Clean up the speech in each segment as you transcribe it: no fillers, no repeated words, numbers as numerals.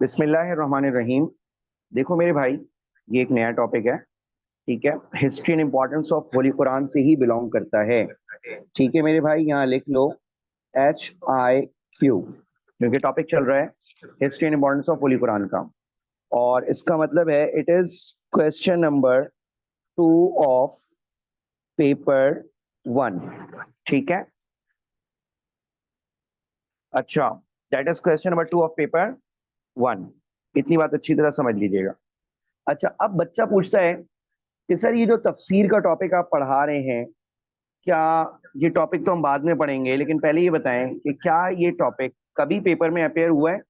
बिस्मिल्लाहिर्रहमानिर्रहीम। देखो मेरे भाई, ये एक नया टॉपिक है। ठीक है, history and importance of holy Quran से ही बिलोंग करता है। ठीक है मेरे भाई, यहाँ लिख लो HIQ, क्योंकि टॉपिक चल रहा है history and importance of holy Quran का। और इसका मतलब है it is question number 2 of paper 1। ठीक है, अच्छा, that is question number 2 of paper 1। इतनी बात अच्छी तरह समझ लीजिएगा। अच्छा, अब बच्चा पूछता है कि सर ये जो तफसीर का टॉपिक आप पढ़ा रहे हैं, क्या ये टॉपिक तो हम बाद में पढ़ेंगे, लेकिन पहले ये बताएं कि क्या ये टॉपिक कभी पेपर में अपेयर हुआ है?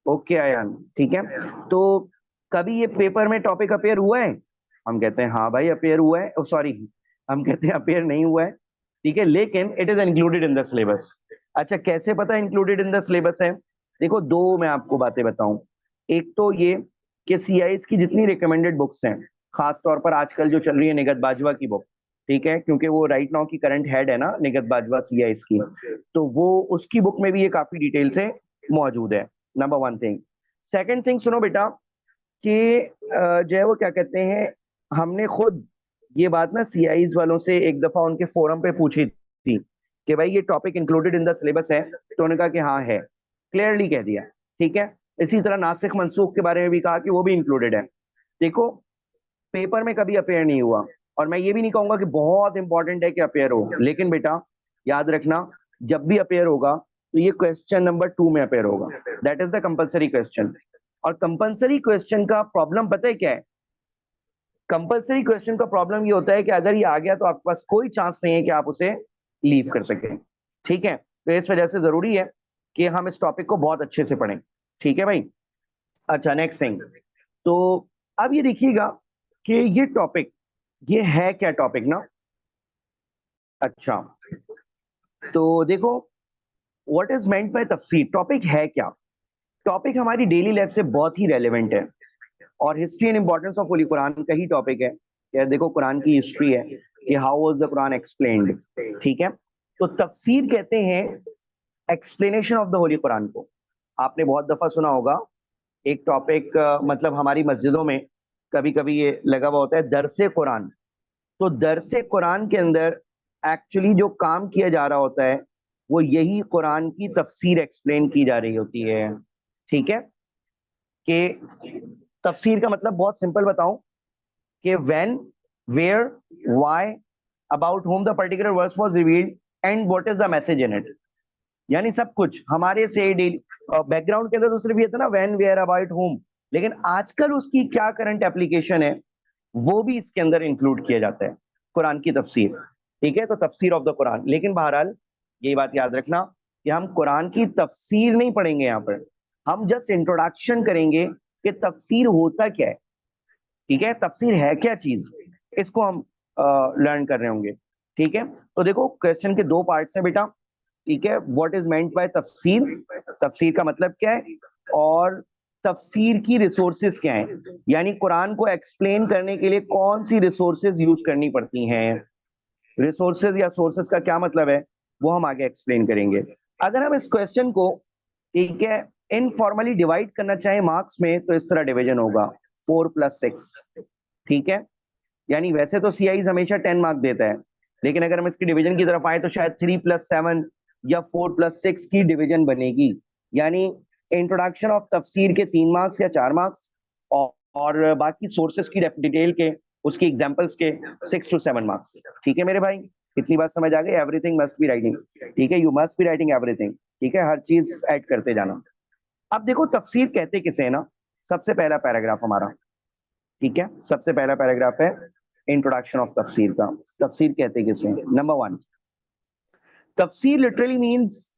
ओके आयान, ठीक है। तो कभी ये पेपर में टॉपिक अपेयर हुआ है? हम कहते हैं हाँ भाई अपेयर हुआ है, सॉरी, हम कहते हैं अपेयर नहीं हुआ है। ठीक है, लेकिन it is included in the syllabus. अच्छा, कैसे पता इंक्लूडेड इन द सिलेबस है? देखो, दो मैं आपको बातें बताऊं। एक तो ये कि सीआईएस की जितनी रिकमेंडेड बुक्स हैं, खास तौर पर आजकल जो चल रही है निगत बाजवा की बुक, ठीक है, क्योंकि वो राइट नाउ की करंट हेड है ना निगत बाजवा सीआईएस की, तो वो उसकी बुक में भी ये काफी डिटेल से मौजूद है। Number one thing. Second thing, सुनो बेटा, कि जो है वो क्या कहते हैं, हमने खुद ये बात ना सीआईज वालों से एक दफा उनके फोरम पे पूछी थी कि भाई ये topic included in the syllabus है, तो उन्होंने कहा कि हाँ है, क्लियरली कह दिया। ठीक है, इसी तरह नासिख मनसूख के बारे में भी कहा कि वो भी इंक्लूडेड है। देखो, पेपर में कभी अपेयर नहीं हुआ, और मैं ये भी नहीं कहूंगा कि बहुत इंपॉर्टेंट है कि अपेयर हो, लेकिन बेटा याद रखना, जब भी अपेयर होगा तो ये क्वेश्चन नंबर 2 में अपेयर होगा। That is the compulsory question. और कंपलसरी क्वेश्चन का प्रॉब्लम पता है क्या है? कंपलसरी क्वेश्चन का प्रॉब्लम ये होता है कि अगर ये आ गया तो आपके पास कोई चांस नहीं है कि आप उसे लीव कर सकें। ठीक है, तो इस वजह से जरूरी है कि हम इस टॉपिक को बहुत अच्छे से पढ़ें। ठीक है भाई। अच्छा, नेक्स्ट थिंग। तो अब ये देखिएगा कि ये टॉपिक, ये है क्या टॉपिक ना। अच्छा, तो देखो, व्हाट इज मेंट बाय तफसीर, टॉपिक है क्या? टॉपिक हमारी डेली लाइफ से बहुत ही रेलेवेंट है, और history and importance of holy Quran का ही टॉपिक है। यार देखो, कुरान की हिस्ट्री है कि how was the Quran explained. ठीक है, तो तफसीर कहते हैं explanation of the Holi Quran को। आपने बहुत दफा सुना होगा एक टॉपिक, मतलब हमारी मस्जिदों में कभी कभी ये लगा हुआ होता है दरसे कुरान। तो दरसे कुरान के अंदर एक्चुअली जो काम किया जा रहा होता है वो यही कुरान की तफसीर एक्सप्लेन की जा रही होती है। ठीक है, कि तफसीर का मतलब बहुत सिंपल बताऊं कि when, where, why, about whom the particular verse was revealed, and what is the message in it. यानी सब कुछ हमारे से डेली बैकग्राउंड के अंदर तो सिर्फ ये था ना व्हेन, वेयर, अबाउट whom, लेकिन आजकल उसकी क्या करंट एप्लीकेशन है वो भी इसके अंदर इंक्लूड किया जाता है, कुरान की तफसीर। ठीक है, तो तफसीर ऑफ द कुरान, लेकिन बहरहाल यही बात याद रखना कि हम कुरान की तफसीर नहीं पढ़ेंगे यहाँ पर, हम जस्ट इंट्रोडक्शन करेंगे कि तफसीर होता क्या है। ठीक है, तफसीर है क्या चीज, इसको हम लर्न कर रहे होंगे। ठीक है, तो देखो क्वेश्चन के दो पार्ट्स हैं बेटा। ठीक है, व्हाट इज मेंट बाय तफसीर, तफसीर का मतलब क्या है, और तफसीर की रिसोर्सेज क्या है, यानी कुरान को एक्सप्लेन करने के लिए कौन सी रिसोर्सेज यूज करनी पड़ती हैं। रिसोर्सेज या सोर्सेज का क्या मतलब है वो हम आगे एक्सप्लेन करेंगे। अगर हम इस क्वेश्चन को, ठीक है, इनफॉर्मली डिवाइड करना चाहें मार्क्स में, तो इस तरह डिवीजन होगा 4+6। ठीक है, यानी वैसे तो सीआईज हमेशा 10 मार्क देता है, लेकिन अगर हम इसकी डिवीजन की तरफ आए तो शायद 3+7 या 4+6 की डिवीजन बनेगी। यानी इंट्रोडक्शन ऑफ तफसीर के 3 मार्क्स या 4 मार्क्स, और बाकी सोर्सेस की डिटेल के, उसकी एग्जांपल्स के 6 to 7 मार्क्स। ठीक है मेरे भाई, इतनी बात समझ आ गई? Everything must be writing. ठीक है, you must be writing everything. ठीक है, हर चीज ऐड करते जाना। अब देखो तफसीर कहते किसे है ना, सबसे पहला पैराग्राफ हमारा। ठीक है, सबसे पहला पैराग्राफ है इंट्रोडक्शन ऑफ तफसीर का। तफसीर कहते किसे? नंबर 1, तफसीर literally means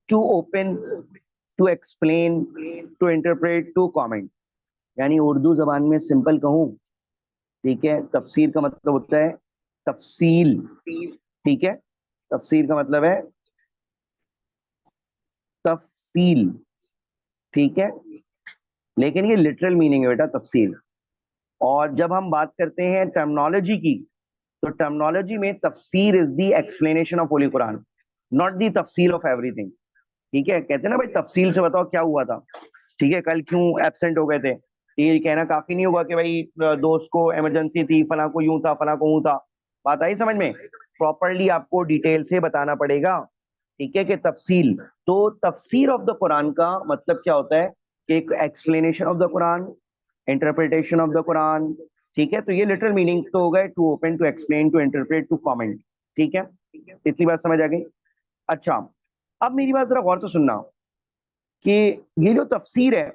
to open, to explain, to interpret, to comment. यानी उर्दू जबान में सिंपल कहूं, ठीक है, तफसीर का मतलब होता है तफसील। ठीक है, तफसीर का मतलब है तफसील। ठीक है, लेकिन ये लिटरल मीनिंग है बेटा तफसील। और जब हम बात करते हैं टर्मिनोलॉजी की, तो टर्मिनोलॉजी में तफसीर is the explanation of holy Quran, not the तफसील ऑफ एवरीथिंग। ठीक है, कहते हैं ना भाई तफसील से बताओ क्या हुआ था, ठीक है, कल क्यों एब्सेंट हो गए थे। ये कहना काफी नहीं होगा कि भाई दोस्त को इमरजेंसी थी, फला को यूं था, फला को यूं था। बात आई समझ में? प्रॉपरली आपको डिटेल से बताना पड़ेगा, ठीक है, कि तफसील। तो तफसीर ऑफ द कुरान का मतलब क्या होता है कि एक explanation of the Quran, interpretation of the Quran, ठीक है। तो ये लिटरल मीनिंग तो हो गए to open, to explain, to interpret, to comment, ठीक है। इतनी बात समझ आ गई? अच्छा, अब मेरी बात जरा गौर से सुनना कि ये जो तफसीर है,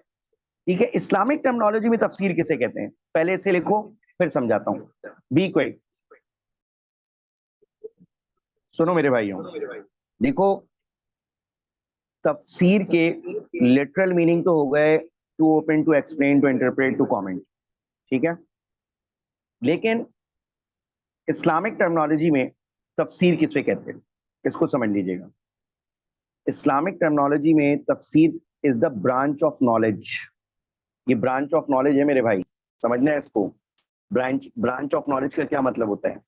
ठीक है, इस्लामिक टर्मिनोलॉजी में तफसीर किसे कहते हैं, पहले इसे लिखो फिर समझाता हूं। बी क्विक, सुनो मेरे भाइयों, देखो, तफसीर के लिटरल मीनिंग तो हो गए to open, to explain, to interpret, to comment, ठीक है। लेकिन इस्लामिक टर्मिनोलॉजी में तफसीर किसे कहते हैं, इसको समझ लीजिएगा। इस्लामिक टर्मिनोलॉजी में तफसीर is the branch of knowledge. ये ब्रांच ऑफ नॉलेज है मेरे भाई, समझना है इसको। ब्रांच ऑफ नॉलेज का क्या मतलब होता है?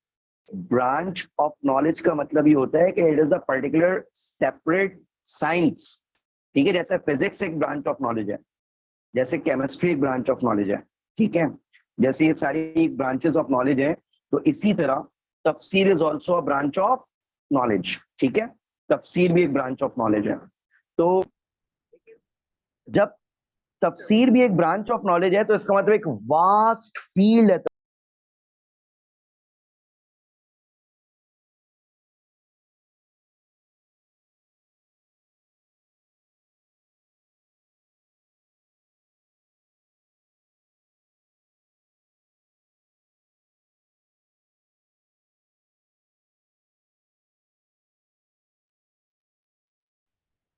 ब्रांच ऑफ नॉलेज का मतलब ये होता है कि it is a particular separate science, ठीक है। जैसे फिजिक्स एक ब्रांच ऑफ नॉलेज है, जैसे केमिस्ट्री एक ब्रांच ऑफ नॉलेज है, ठीक है, जैसे ये सारी ब्रांचेस ऑफ नॉलेज है, तो इसी तरह तफसीर is also a branch of knowledge, ठीक है। तफसीर भी एक ब्रांच ऑफ नॉलेज है। तो जब तफसीर भी एक ब्रांच ऑफ नॉलेज है तो इसका मतलब एक वास्ट फील्ड है।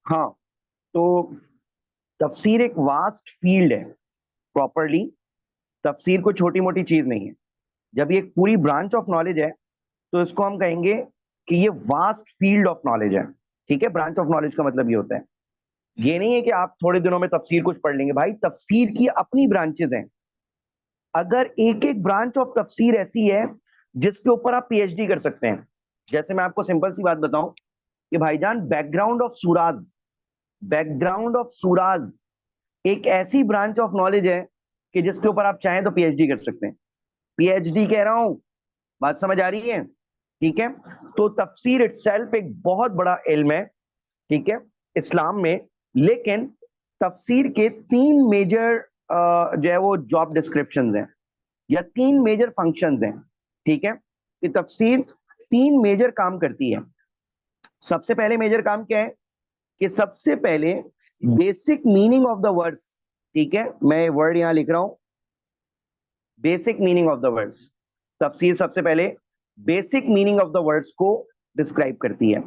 हाँ, तो तफसीर एक वास्ट फील्ड है प्रॉपरली। तफसीर कोई छोटी मोटी चीज नहीं है। जब ये एक पूरी ब्रांच ऑफ नॉलेज है तो इसको हम कहेंगे कि ये वास्ट फील्ड ऑफ नॉलेज है, ठीक है। ब्रांच ऑफ नॉलेज का मतलब ये होता है, ये नहीं है कि आप थोड़े दिनों में तफसीर कुछ पढ़ लेंगे। भाई तफसीर की अपनी ब्रांचेस हैं। अगर एक एक ब्रांच ऑफ तफसीर ऐसी है जिसके ऊपर आप पीएचडी कर सकते हैं। जैसे मैं आपको सिंपल सी बात बताऊं कि भाईजान बैकग्राउंड ऑफ सूराज एक ऐसी ब्रांच ऑफ नॉलेज है कि जिसके ऊपर आप चाहें तो पीएचडी कर सकते हैं। पीएचडी कह रहा हूं, बात समझ आ रही है? ठीक है। तो तफसीर इटसेल्फ एक बहुत बड़ा इल्म है, ठीक है, इस्लाम में। लेकिन तफसीर के तीन मेजर जो है वो जॉब डिस्क्रिप्शंस हैं, या तीन मेजर फंक्शंस हैं, ठीक है। कि तफसीर तीन मेजर काम करती है। सबसे पहले मेजर काम क्या है कि सबसे पहले basic meaning of the words, ठीक है, मैं वर्ड यहां लिख रहा हूं, basic meaning of the words. तफसीर सबसे पहले basic meaning of the words को डिस्क्राइब करती है।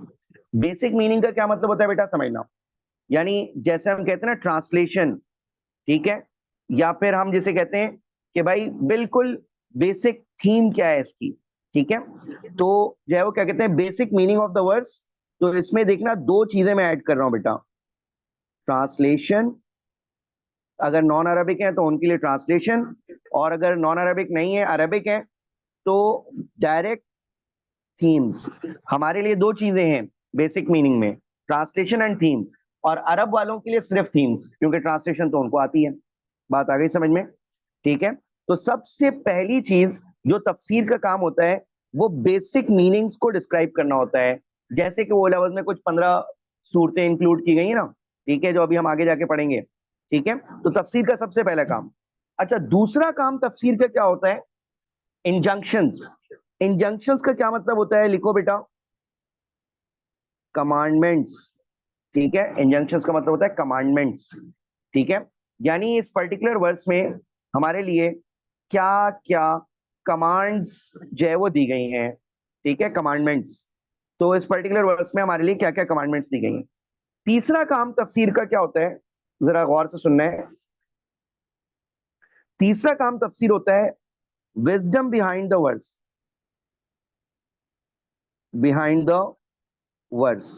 बेसिक मीनिंग का क्या मतलब होता है बेटा, समझना। यानी जैसे हम कहते हैं ना ट्रांसलेशन, ठीक है, या फिर हम जिसे कहते हैं कि भाई बिल्कुल बेसिक थीम क्या है इसकी, ठीक है। तो जो है वो क्या कहते हैं, basic meaning of the words. तो इसमें देखना दो चीजें मैं ऐड कर रहा हूं बेटा, ट्रांसलेशन, अगर नॉन अरबिक है तो उनके लिए ट्रांसलेशन, और अगर नॉन अरबिक नहीं है, अरबिक है, तो डायरेक्ट थीम्स। हमारे लिए दो चीजें हैं बेसिक मीनिंग में, ट्रांसलेशन एंड थीम्स। और अरब वालों के लिए सिर्फ थीम्स, क्योंकि ट्रांसलेशन तो उनको आती है। बात आ गई समझ में? ठीक है। तो सबसे पहली चीज जो तफसीर का काम होता है वो बेसिक मीनिंग्स को डिस्क्राइब करना होता है। जैसे कि वो लेवल में कुछ 15 सूरतें इंक्लूड की गई है ना, ठीक है, जो अभी हम आगे जाके पढ़ेंगे, ठीक है। तो तफसीर का सबसे पहला काम। अच्छा, दूसरा काम तफसीर का क्या होता है, इंजंक्शंस। इंजंक्शंस का क्या मतलब होता है, लिखो बेटा, कमांडमेंट्स, ठीक है। इंजंक्शंस का मतलब होता है कमांडमेंट्स, ठीक है। यानी इस पर्टिकुलर वर्स में हमारे लिए क्या क्या कमांड्स जो है वो दी गई हैं, ठीक है, कमांडमेंट्स। तो इस पर्टिकुलर वर्स में हमारे लिए क्या क्या कमांडमेंट्स दी गई हैं। तीसरा काम तफसीर का क्या होता है, जरा गौर से सुनना है। तीसरा काम तफसीर होता है wisdom behind the verse, behind the verse.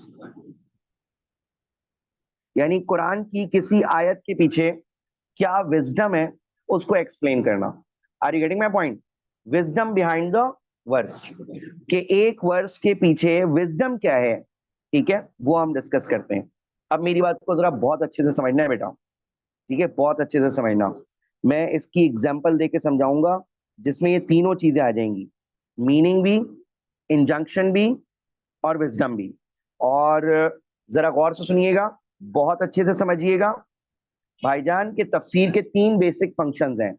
यानी कुरान की किसी आयत के पीछे क्या विजडम है उसको एक्सप्लेन करना। Are you getting my point? Wisdom behind the verse, कि एक वर्स के पीछे विजडम क्या है, ठीक है, वो हम डिस्कस करते हैं। अब मेरी बात को जरा बहुत अच्छे से समझना है बेटा, ठीक है, बहुत अच्छे से समझना। मैं इसकी एग्जाम्पल देके समझाऊंगा जिसमें ये तीनों चीजें आ जाएंगी, मीनिंग भी, इंजंक्शन भी, और विजडम भी। और जरा गौर से सुनिएगा, बहुत अच्छे से समझिएगा। भाईजान के तफसीर के तीन बेसिक फंक्शंस हैं,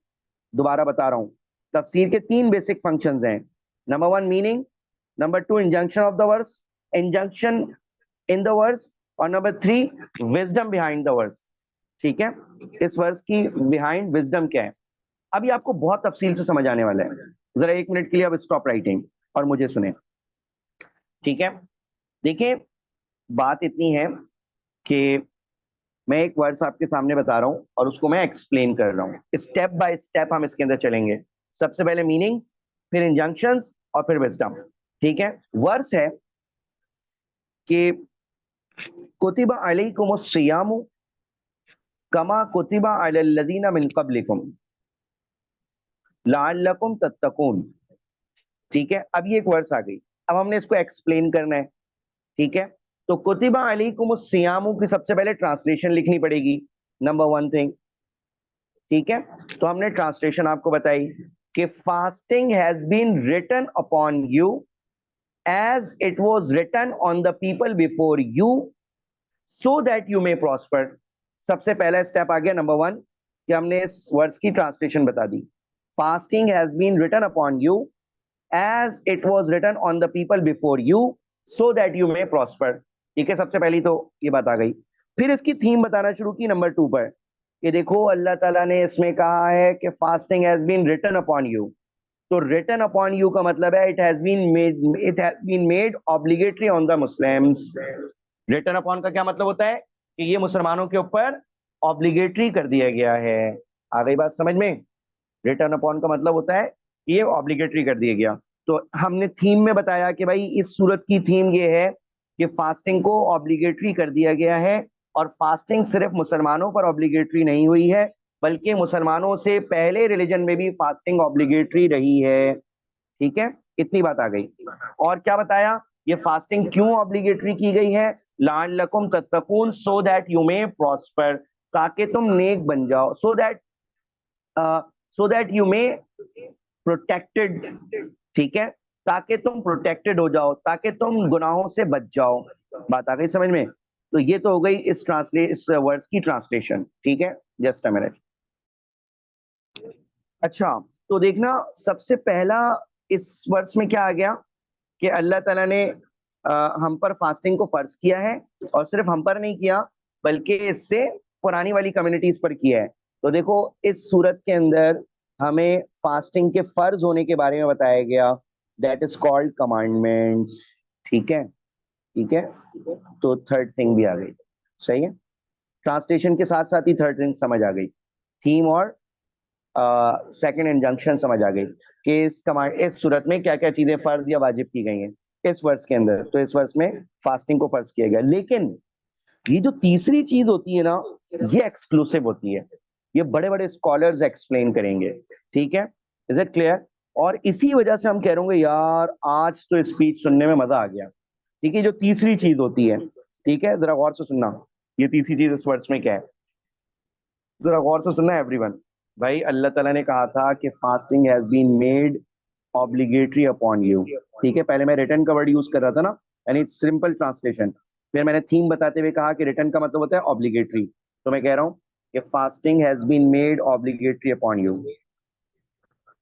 दोबारा बता रहा हूं, तफसीर के तीन बेसिक फंक्शंस हैं। नंबर वन मीनिंग, नंबर two injunction of the verse, injunction in the verse, और नंबर three wisdom behind the verse. ठीक है, इस वर्स की बिहाइंड विजडम क्या है, अभी आपको बहुत तफसील से समझ आने वाला है। जरा एक मिनट के लिए अब स्टॉप राइटिंग और मुझे सुने, ठीक है। देखिए, बात इतनी है कि मैं एक वर्स आपके सामने बता रहा हूं और उसको मैं एक्सप्लेन कर रहा हूं, स्टेप बाय स्टेप हम इसके अंदर चलेंगे। सबसे पहले मीनिंग्स, फिर इंजंक्शंस, और फिर विजडम। ठीक है, वर्स है कि कुतिबा अलैकुमुस सियामु कमा कुतिबा अलल लदीना मिन क़ब्लिकुम लअल्लकुम तत्तकून। ठीक है, अब ये एक वर्स आ गई, अब हमने इसको एक्सप्लेन करना है। ठीक है, तो कुतिबा अलैकुमुस सियामु की सबसे पहले ट्रांसलेशन लिखनी पड़ेगी, नंबर वन थिंग। ठीक है, तो हमने ट्रांसलेशन आपको बताई कि fasting has been written upon you as it was written on the people before you so that you may prosper. सबसे पहला स्टेप आ गया नंबर वन कि हमने इस वर्ड्स की ट्रांसलेशन बता दी। Fasting has been written upon you as it was written on the people before you so that you may prosper. ठीक है, सबसे पहली तो ये बात आ गई। फिर इसकी थीम बताना शुरू की नंबर टू पर, कि देखो अल्लाह ताला ने इसमें कहा है कि fasting has been written upon you. तो रिटन अपॉन यू का मतलब है it has been made obligatory on the Muslims. Written upon का क्या मतलब होता है कि ये मुसलमानों के ऊपर ऑब्लिगेटरी कर दिया गया है। आ गई बात समझ में? रिटर्न अपॉन का मतलब होता है कि ये ऑब्लिगेटरी कर दिया गया। तो हमने थीम में बताया कि भाई इस सूरत की थीम ये है कि फास्टिंग को ऑब्लिगेटरी कर दिया गया है, और फास्टिंग सिर्फ मुसलमानों पर ऑब्लिगेटरी नहीं हुई है, बल्कि मुसलमानों से पहले रिलीजन में भी फास्टिंग ऑब्लिगेटरी रही है। ठीक है, इतनी बात आ गई। और क्या बताया, ये फास्टिंग क्यों ऑब्लिगेटरी की गई है, लअल्लकुम तत्तकून, so that you may prosper, ताकि तुम नेक बन जाओ, so that you may protected. ठीक है, ताकि तुम प्रोटेक्टेड हो जाओ, ताकि तुम गुनाहों से बच जाओ। बात आ गई समझ में? तो ये तो हो गई इस वर्ड्स की ट्रांसलेशन। ठीक है, जस्ट अ मिनट। अच्छा, तो देखना सबसे पहला इस वर्ष में क्या आ गया कि अल्लाह ताला ने हम पर फास्टिंग को फर्ज किया है, और सिर्फ हम पर नहीं किया बल्कि इससे पुरानी वाली कम्युनिटीज पर किया है। तो देखो इस सूरत के अंदर हमें फास्टिंग के फर्ज होने के बारे में बताया गया, दैट इज कॉल्ड कमांडमेंट्स। ठीक है, ठीक है, तो थर्ड थिंग भी आ गई। सही है, ट्रांसलेशन के साथ साथ ही थर्ड थिंग समझ आ गई, थीम और सेकंड इंजंक्शन समझ आ गई कि इस सूरत में क्या क्या चीजें फर्ज या वाजिब की गई हैं इस वर्ष के अंदर। तो इस वर्ष में फास्टिंग को फर्ज किया गया, लेकिन ये जो तीसरी चीज होती है ना, ये एक्सक्लूसिव होती है, ये बड़े बड़े स्कॉलर्स एक्सप्लेन करेंगे। ठीक है, इज इट क्लियर? और इसी वजह से हम कह रहे होंगे यार आज तो स्पीच सुनने में मजा आ गया। ठीक है, जो तीसरी चीज होती है, ठीक है, जरा गौर से सुनना, ये तीसरी चीज इस वर्ष में क्या है, जरा गौर से सुनना एवरीवन। भाई अल्लाह ताला ने कहा था कि fasting has been made obligatory upon you. ठीक है, पहले मैं रिटर्न का वर्ड यूज कर रहा था ना, यानी सिंपल ट्रांसलेशन। फिर मैंने थीम बताते हुए कहा कि रिटर्न का मतलब होता है ऑब्लिगेटरी। तो मैं कह रहा हूं कि fasting has been made obligatory upon you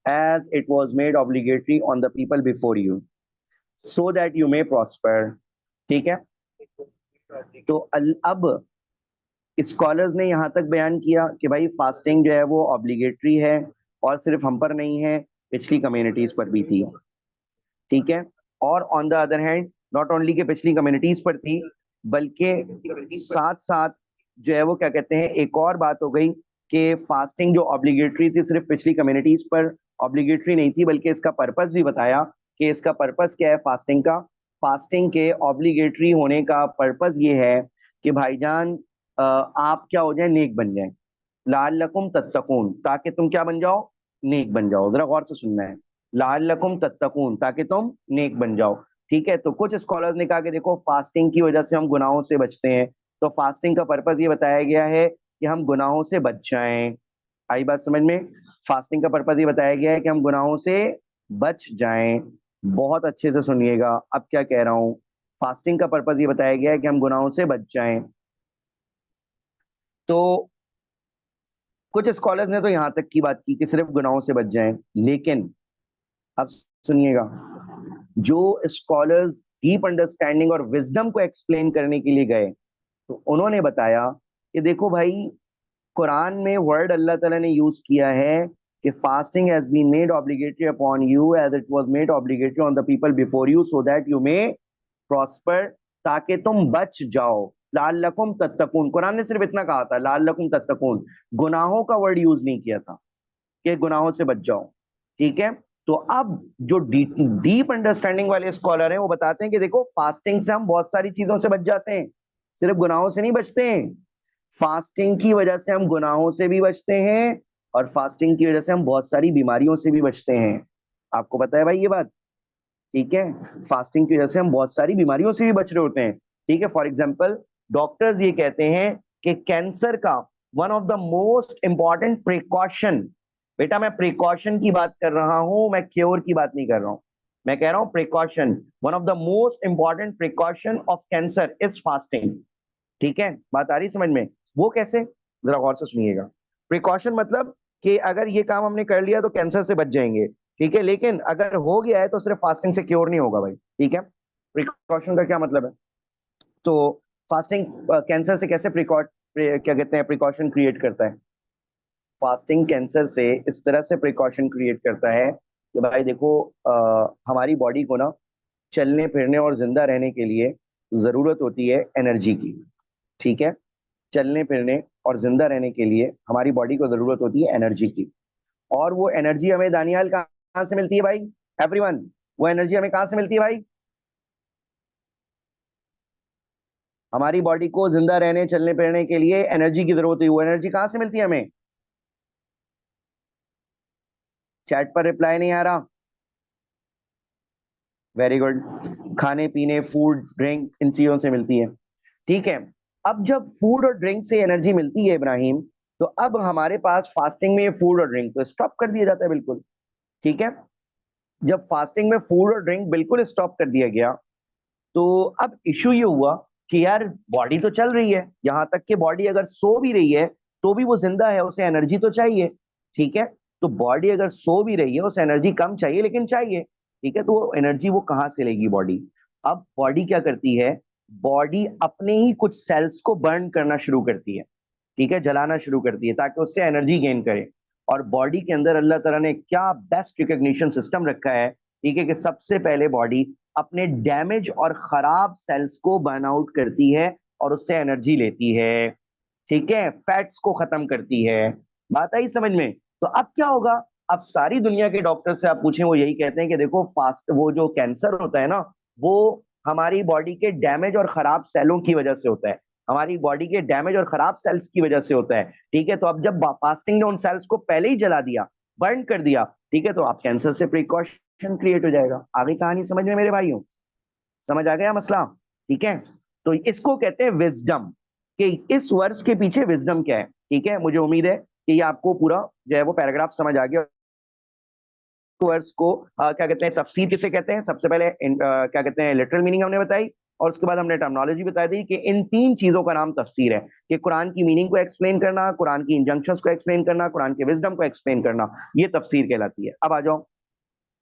as it was made obligatory on the people before you so that you may prosper. ठीक है, तो अब स्कॉलर्स ने यहाँ तक बयान किया कि भाई फास्टिंग जो है वो ऑब्लिगेटरी है, और सिर्फ हम पर नहीं है, पिछली कम्युनिटीज पर भी थी। ठीक है, और on the other hand not only के पिछली कम्युनिटीज पर थी, बल्कि साथ साथ जो है वो क्या कहते हैं, एक और बात हो गई कि फास्टिंग जो ऑब्लिगेटरी थी सिर्फ पिछली कम्युनिटीज पर ऑब्लिगेटरी नहीं थी, बल्कि इसका पर्पस भी बताया कि इसका पर्पस क्या है फास्टिंग का। फास्टिंग के ऑब्लिगेटरी होने का पर्पस ये है कि भाईजान आप क्या हो जाए, नेक बन जाए, लालकुम तत्तकून, ताकि तुम क्या बन जाओ, नेक बन जाओ। जरा गौर से सुनना है, लालकुम तत्तकून, ताकि तुम नेक बन जाओ। ठीक है, तो कुछ स्कॉलर्स ने कहा कि देखो फास्टिंग की वजह से हम गुनाहों से बचते हैं, तो फास्टिंग का पर्पज ये बताया गया है कि हम गुनाहों से बच जाएं। आई बात समझ में? फास्टिंग का पर्पज ये बताया गया है कि हम गुनाहों से बच जाएं। बहुत अच्छे से सुनिएगा अब क्या कह रहा हूं। फास्टिंग का पर्पज ये बताया गया है कि हम गुनाहों से बच जाएं। तो कुछ स्कॉलर्स ने तो यहां तक की बात की कि सिर्फ गुनाहों से बच जाएं, लेकिन अब सुनिएगा, जो स्कॉलर्स डीप अंडरस्टैंडिंग और विजडम को एक्सप्लेन करने के लिए गए, तो उन्होंने बताया कि देखो भाई, कुरान में वर्ड अल्लाह ताला ने यूज किया है कि fasting has been made obligatory upon you as it was made obligatory on the people before you so that you may prosper, ताकि तुम बच जाओ। लाल लकुम तत्तकून, कुरान ने सिर्फ इतना कहा था, लाल लकुम तत्तकून, गुनाहों का वर्ड यूज नहीं किया था कि गुनाहों से बच जाओ। ठीक है, तो अब जो डीप अंडरस्टैंडिंग वाले स्कॉलर हैं वो बताते हैं कि देखो, फास्टिंग से हम बहुत सारी चीजों से बच जाते हैं, सिर्फ गुनाहों से नहीं बचते हैं। फास्टिंग की वजह से हम गुनाहों से भी बचते हैं, और फास्टिंग की वजह से हम बहुत सारी बीमारियों से भी बचते हैं। आपको पता है भाई ये बात? ठीक है, फास्टिंग की वजह से हम बहुत सारी बीमारियों से भी बच रहे होते हैं। ठीक है, फॉर एग्जाम्पल डॉक्टर्स ये कहते हैं कि कैंसर का one of the most important precaution, बेटा मैं प्रिकॉशन की बात कर रहा हूं, मैं क्योर की बात नहीं कर रहा हूं, मैं कह रहा हूं precaution, one of the most important precaution of cancer is fasting. ठीक है, बात आ रही समझ में? वो कैसे, जरा गौर से सुनिएगा। प्रिकॉशन मतलब कि अगर ये काम हमने कर लिया तो कैंसर से बच जाएंगे। ठीक है, लेकिन अगर हो गया है तो सिर्फ फास्टिंग से क्योर नहीं होगा भाई। ठीक है, प्रिकॉशन का क्या मतलब है? तो फास्टिंग कैंसर से कैसे क्या कहते हैं, प्रिकॉशन क्रिएट करता है। फास्टिंग कैंसर से इस तरह से प्रिकॉशन क्रिएट करता है कि भाई देखो, हमारी बॉडी को ना चलने फिरने और जिंदा रहने के लिए जरूरत होती है एनर्जी की। ठीक है, चलने फिरने और जिंदा रहने के लिए हमारी बॉडी को जरूरत होती है एनर्जी की। और वो एनर्जी हमें दानियाल कहाँ से मिलती है भाई? एवरीवन, वो एनर्जी हमें कहाँ से मिलती है भाई? हमारी बॉडी को जिंदा रहने चलने फिरने के लिए एनर्जी की जरूरत है, वो एनर्जी कहाँ से मिलती है हमें? चैट पर रिप्लाई नहीं आ रहा। Very good. खाने पीने, फूड ड्रिंक, इन चीजों से मिलती है। ठीक है, अब जब फूड और ड्रिंक से एनर्जी मिलती है इब्राहिम, तो अब हमारे पास फास्टिंग में ये फूड और ड्रिंक तो स्टॉप कर दिया जाता है बिल्कुल। ठीक है, जब फास्टिंग में फूड और ड्रिंक बिल्कुल स्टॉप कर दिया गया, तो अब इशू ये हुआ कि यार बॉडी तो चल रही है, यहां तक कि बॉडी अगर सो भी रही है तो भी वो जिंदा है, उसे एनर्जी तो चाहिए। ठीक है, तो बॉडी अगर सो भी रही है उसे एनर्जी कम चाहिए लेकिन चाहिए। ठीक है, तो वो एनर्जी वो कहाँ से लेगी बॉडी? अब बॉडी क्या करती है, बॉडी अपने ही कुछ सेल्स को बर्न करना शुरू करती है। ठीक है, जलाना शुरू करती है ताकि उससे एनर्जी गेन करे। और बॉडी के अंदर अल्लाह ताला ने क्या बेस्ट रिकग्निशन सिस्टम रखा है। ठीक है, कि सबसे पहले बॉडी अपने डैमेज और खराब सेल्स को बर्न आउट करती है और उससे एनर्जी लेती है। ठीक है, फैट्स को खत्म करती है। बात आई समझ में? तो अब क्या होगा, अब सारी दुनिया के डॉक्टर से आप पूछें, वो यही कहते हैं कि देखो, फास्ट वो जो कैंसर होता है ना, वो हमारी बॉडी के डैमेज और खराब सेलों की वजह से होता है, हमारी बॉडी के डैमेज और खराब सेल्स की वजह से होता है। ठीक है, तो अब जब फास्टिंग ने उन सेल्स को पहले ही जला दिया, बर्न कर दिया, ठीक है, तो आप कैंसर से प्रिकॉशन क्रिएट हो जाएगा। आगे कहानी समझ में मेरे भाइयों? समझ आ गया मसला? ठीक है, तो इसको कहते हैं विजडम, कि इस वर्ष के पीछे विजडम क्या है। ठीक है, मुझे उम्मीद है कि ये आपको पूरा जो है वो पैराग्राफ समझ आ गया। वर्ड्स को क्या कहते हैं, तफसीर किसे कहते हैं, सबसे पहले क्या कहते हैं, लिटरल मीनिंग हमने बताई, और उसके बाद हमने टर्मिनोलॉजी बता दी कि इन तीन चीजों का नाम तफसीर है, कि कुरान की मीनिंग को एक्सप्लेन करना, कुरान की इंजंक्शंस को एक्सप्लेन करना, कुरान के विजडम को एक्सप्लेन करना, ये तफसीर कहलाती है। अब आ जाओ,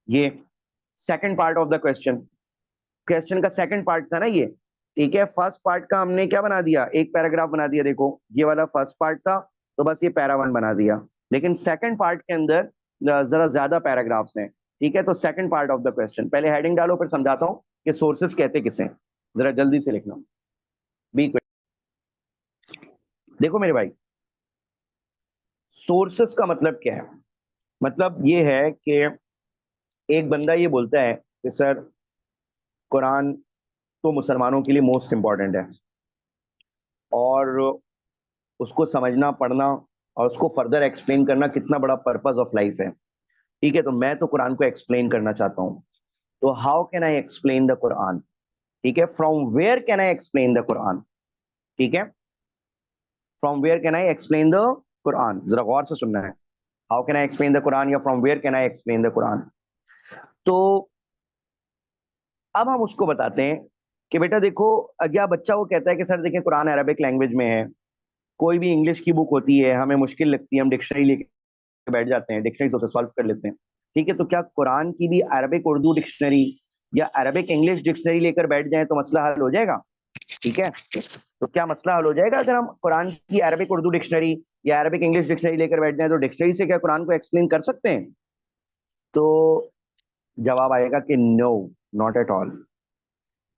ये second part of the question, question का सेकंड पार्ट था ना ये। ठीक है, फर्स्ट पार्ट का हमने क्या बना दिया, एक पैराग्राफ बना दिया, देखो ये वाला फर्स्ट पार्ट था, तो बस ये पैरा वन बना दिया। लेकिन सेकंड पार्ट के अंदर जरा ज्यादा पैराग्राफ्स हैं। ठीक है, तो second part of the question, पहले हेडिंग डालो फिर समझाता हूँ कि सोर्सेस कहते किसे, जरा जल्दी से लिखना। Be quick. देखो मेरे भाई, सोर्सेस का मतलब क्या है? मतलब ये है कि एक बंदा ये बोलता है कि सर, कुरान तो मुसलमानों के लिए मोस्ट इंपॉर्टेंट है, और उसको समझना, पढ़ना और उसको फर्दर एक्सप्लेन करना कितना बड़ा पर्पस ऑफ लाइफ है। ठीक है, तो मैं तो कुरान को एक्सप्लेन करना चाहता हूँ, तो how can I explain the Quran? ठीक है, from where can I explain the Quran? ठीक है, from where can I explain the Quran, जरा गौर से सुनना है, how can I explain the Quran या from where can I explain the Quran. तो अब हम उसको बताते हैं कि बेटा देखो, क्या बच्चा वो कहता है कि सर देखें कुरान अरबिक लैंग्वेज में है, कोई भी इंग्लिश की बुक होती है हमें मुश्किल लगती है, हम डिक्शनरी लेके बैठ जाते हैं, डिक्शनरी से उसे सॉल्व कर लेते हैं। ठीक है, तो क्या कुरान की भी अरबिक उर्दू डिक्शनरी या अरबिक इंग्लिश डिक्शनरी लेकर बैठ जाए तो मसला हल हो जाएगा? ठीक है, तो क्या मसला हल हो जाएगा अगर हम कुरान की अरबिक उर्दू डिक्शनरी या अरबिक इंग्लिश डिक्शनरी लेकर बैठ जाए, तो डिक्शनरी से क्या कुरान को एक्सप्लेन कर सकते हैं? तो जवाब आएगा कि no, not at all.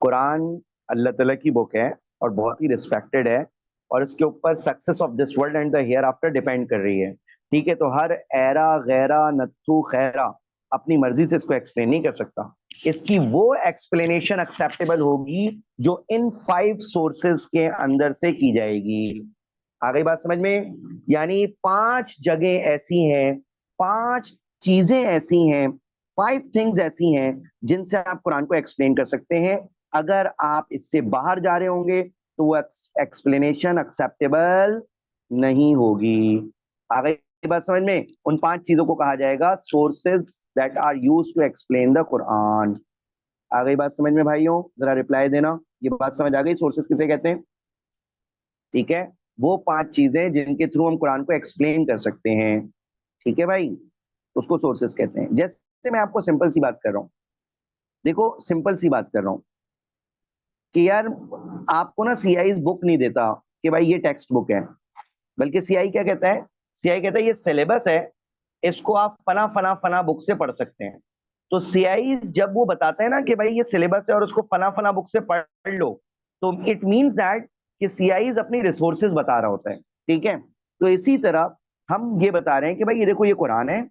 Quran Allah ताला की बुक है और बहुत ही रिस्पेक्टेड है, और इसके ऊपर success of this world and the here after depend कर रही है। ठीक है, तो हर एरा गैरा नत्थु खैरा अपनी मर्जी से इसको एक्सप्लेन नहीं कर सकता। इसकी वो एक्सप्लेनेशन एक्सेप्टेबल होगी जो इन 5 सोर्सेज के अंदर से की जाएगी। आ गई बात समझ में? यानी 5 जगह ऐसी हैं, 5 चीजें ऐसी हैं, 5 थिंग्स ऐसी हैं जिनसे आप कुरान को एक्सप्लेन कर सकते हैं। अगर आप इससे बाहर जा रहे होंगे तो वो एक्सप्लेनेशन एक्सेप्टेबल नहीं होगी। आ गई बात समझ में? उन 5 चीजों को कहा जाएगा sources that are used to explain the Quran. आ गई बात समझ में भाइयों? जरा रिप्लाई देना, ये बात समझ आ गई सोर्सेज किसे कहते हैं? ठीक है, वो 5 चीजें जिनके थ्रू हम कुरान को एक्सप्लेन कर सकते हैं। ठीक है भाई, उसको सोर्सेज कहते हैं। जैसे मैं आपको सिंपल सी बात कर रहा हूं, देखो सिंपल सी बात कर रहा हूं कि यार आपको ना सीआई बुक नहीं देता कि भाई ये टेक्स्ट बुक है, बल्कि सीआई क्या कहता है? सीआई कहता है ये सिलेबस है, इसको आप फना फना फना बुक से पढ़ सकते हैं। तो सीआई जब वो बताते हैं ना कि भाई ये सिलेबस है और उसको फना फना बुक से पढ़ लो, तो इट मींस दैट कि सीआई अपनी रिसोर्सेज बता रहा होता है। ठीक है, तो इसी तरह हम ये बता रहे हैं कि भाई ये देखो ये कुरान है,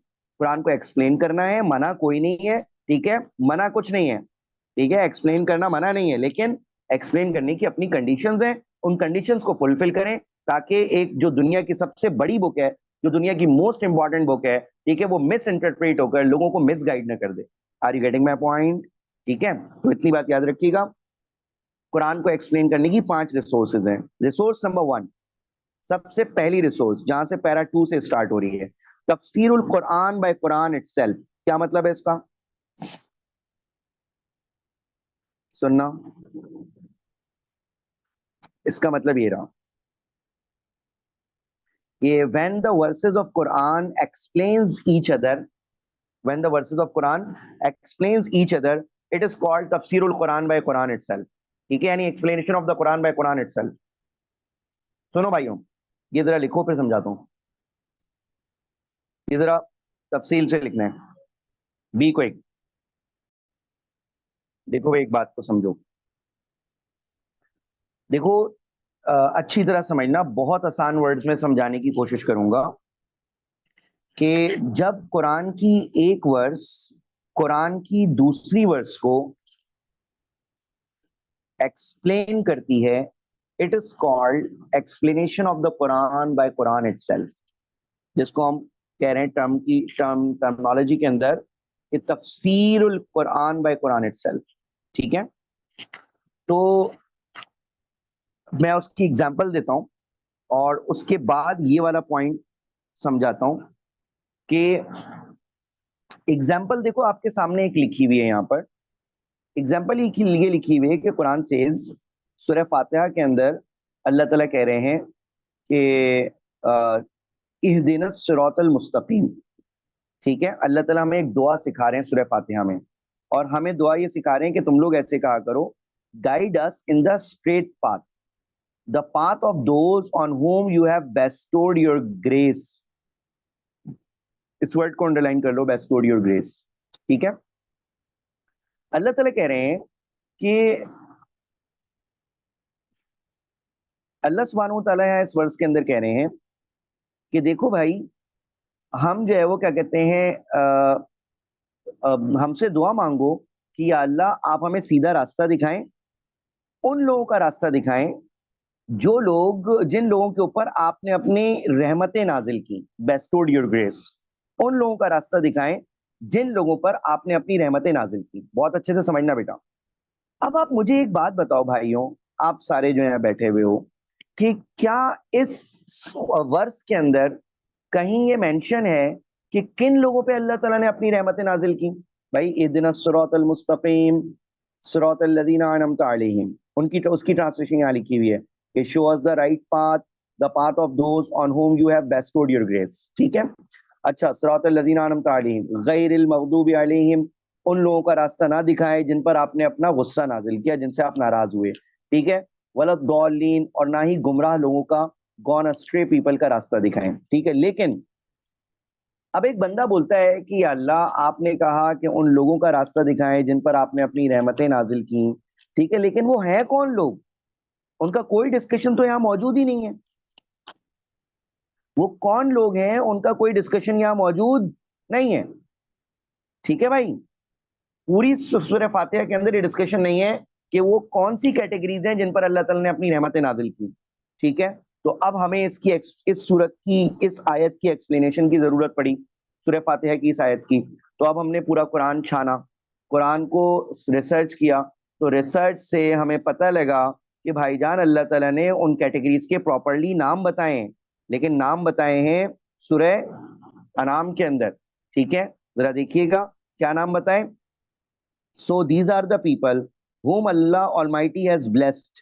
कुरान को एक्सप्लेन करना है, मना कोई नहीं है। ठीक है, मना कुछ नहीं है। ठीक है, एक्सप्लेन करना मना नहीं है, लेकिन एक्सप्लेन करने की अपनी कंडीशंस हैं, उन कंडीशंस को फुलफिल करें ताकि एक जो दुनिया की सबसे बड़ी बुक है, जो दुनिया की मोस्ट इंपॉर्टेंट बुक है, ठीक है, वो मिस इंटरप्रेट होकर लोगों को मिस गाइड न कर दे। Are you getting my point? ठीक है, तो इतनी बात याद रखिएगा। कुरान को एक्सप्लेन करने की 5 रिसोर्सेज हैं। रिसोर्स नंबर 1, सबसे पहली रिसोर्स जहां से पैरा 2 से स्टार्ट हो रही है, तफसीरुल कुरान बाय कुरान इटसेल्फ। क्या मतलब है इसका? सुनना, इसका मतलब ये रहा कि when the verses of Quran explains each other, when the verses of Quran explains each other, it is called tafsirul Quran by Quran itself. ठीक है, यानी explanation of the Quran by Quran itself। सुनो भाइयों, ये जरा लिखो फिर समझाता हूँ। ये जरा तफसील से लिखना है, बी को एक देखो, एक बात को समझो। देखो अच्छी तरह समझना, बहुत आसान वर्ड्स में समझाने की कोशिश करूंगा कि जब कुरान की एक वर्स कुरान की दूसरी वर्स को एक्सप्लेन करती है, it is called explanation of the Quran by Quran itself, जिसको हम कह रहे हैं टर्मिनोलॉजी के अंदर कि तफसीरुल कुरान बाय कुरान इटसेल्फ। ठीक है, तो मैं उसकी एग्जांपल देता हूं और उसके बाद ये वाला पॉइंट समझाता हूं कि एग्जाम्पल देखो आपके सामने एक लिखी हुई है। यहाँ पर एग्जाम्पल ये लिखी हुई है कि कुरान सेज, सूरह फातिहा के अंदर अल्लाह ताला कह रहे हैं कि इहदिनस सिरातल मुस्तकीम। ठीक है, अल्लाह ताला हमें एक दुआ सिखा रहे हैं सूरह फातिहा में, और हमें दुआ ये सिखा रहे हैं कि तुम लोग ऐसे कहा करो, guide us in the straight path, the path of those on home you have bestowed your grace. इस वर्ड को अंडरलाइन कर लो, बेस्टोड योर ग्रेस। ठीक है, अल्लाह ताला कह रहे हैं कि अल्लाह सुब्हानहू तआला इस वर्ष के अंदर कह रहे हैं कि देखो भाई, हम जो है वो क्या कहते हैं, हमसे दुआ मांगो कि या अल्लाह आप हमें सीधा रास्ता दिखाएं, उन लोगों का रास्ता दिखाएं जो लोग, जिन लोगों के ऊपर आपने अपनी रहमतें नाजिल की, बेस्टोड योर ग्रेस। उन लोगों का रास्ता दिखाएं जिन लोगों पर आपने अपनी रहमतें नाजिल की। बहुत अच्छे से समझना बेटा। अब आप मुझे एक बात बताओ भाइयों, आप सारे जो यहाँ बैठे हुए हो, कि क्या इस वर्स के अंदर कहीं ये मेंशन है कि किन लोगों पे अल्लाह ताला ने अपनी रहमतें नाजिल की? भाई इहदिना सिरातल मुस्तकीम सिरातल लज़ीना अनअमता अलैहिम, उनकी उसकी ट्रांसलेशन यहाँ लिखी हुई है कि show us the right path, the path of those on home you have bestowed your grace. ठीक है, अच्छा, सिरातल लज़ीना अनअमता अलैहिम गैरिल मगदूबि अलैहिम, उन लोगों का रास्ता ना दिखाए जिन पर आपने अपना गुस्सा नाजिल किया, जिनसे आप नाराज हुए। ठीक है, वलद दौलीन, और ना ही गुमराह लोगों का, गॉन अस्ट्रे पीपल का रास्ता दिखाएं। ठीक है, लेकिन अब एक बंदा बोलता है कि अल्लाह आपने कहा कि उन लोगों का रास्ता दिखाएं जिन पर आपने अपनी रहमतें नाजिल की। ठीक है, लेकिन वो है कौन लोग? उनका कोई डिस्कशन तो यहाँ मौजूद ही नहीं है। वो कौन लोग हैं उनका कोई डिस्कशन यहाँ मौजूद नहीं है। ठीक है भाई, पूरी सूरह फातिहा के अंदर ये डिस्कशन नहीं है कि वो कौन सी कैटेगरीज हैं जिन पर अल्लाह ताला ने अपनी रहमतें नाजिल की। ठीक है, तो अब हमें इस सूरत की, इस आयत की एक्सप्लेनेशन की जरूरत पड़ी, सूरह फातिहा की इस आयत की। तो अब हमने पूरा कुरान छाना, कुरान को रिसर्च किया, तो रिसर्च से हमें पता लगा कि भाईजान अल्लाह ताला ने उन कैटेगरीज के प्रॉपरली नाम बताए हैं, लेकिन नाम बताए हैं सूरह अनाम के अंदर। ठीक है, जरा देखिएगा क्या नाम बताए। So these are the people whom Allah Almighty has blessed।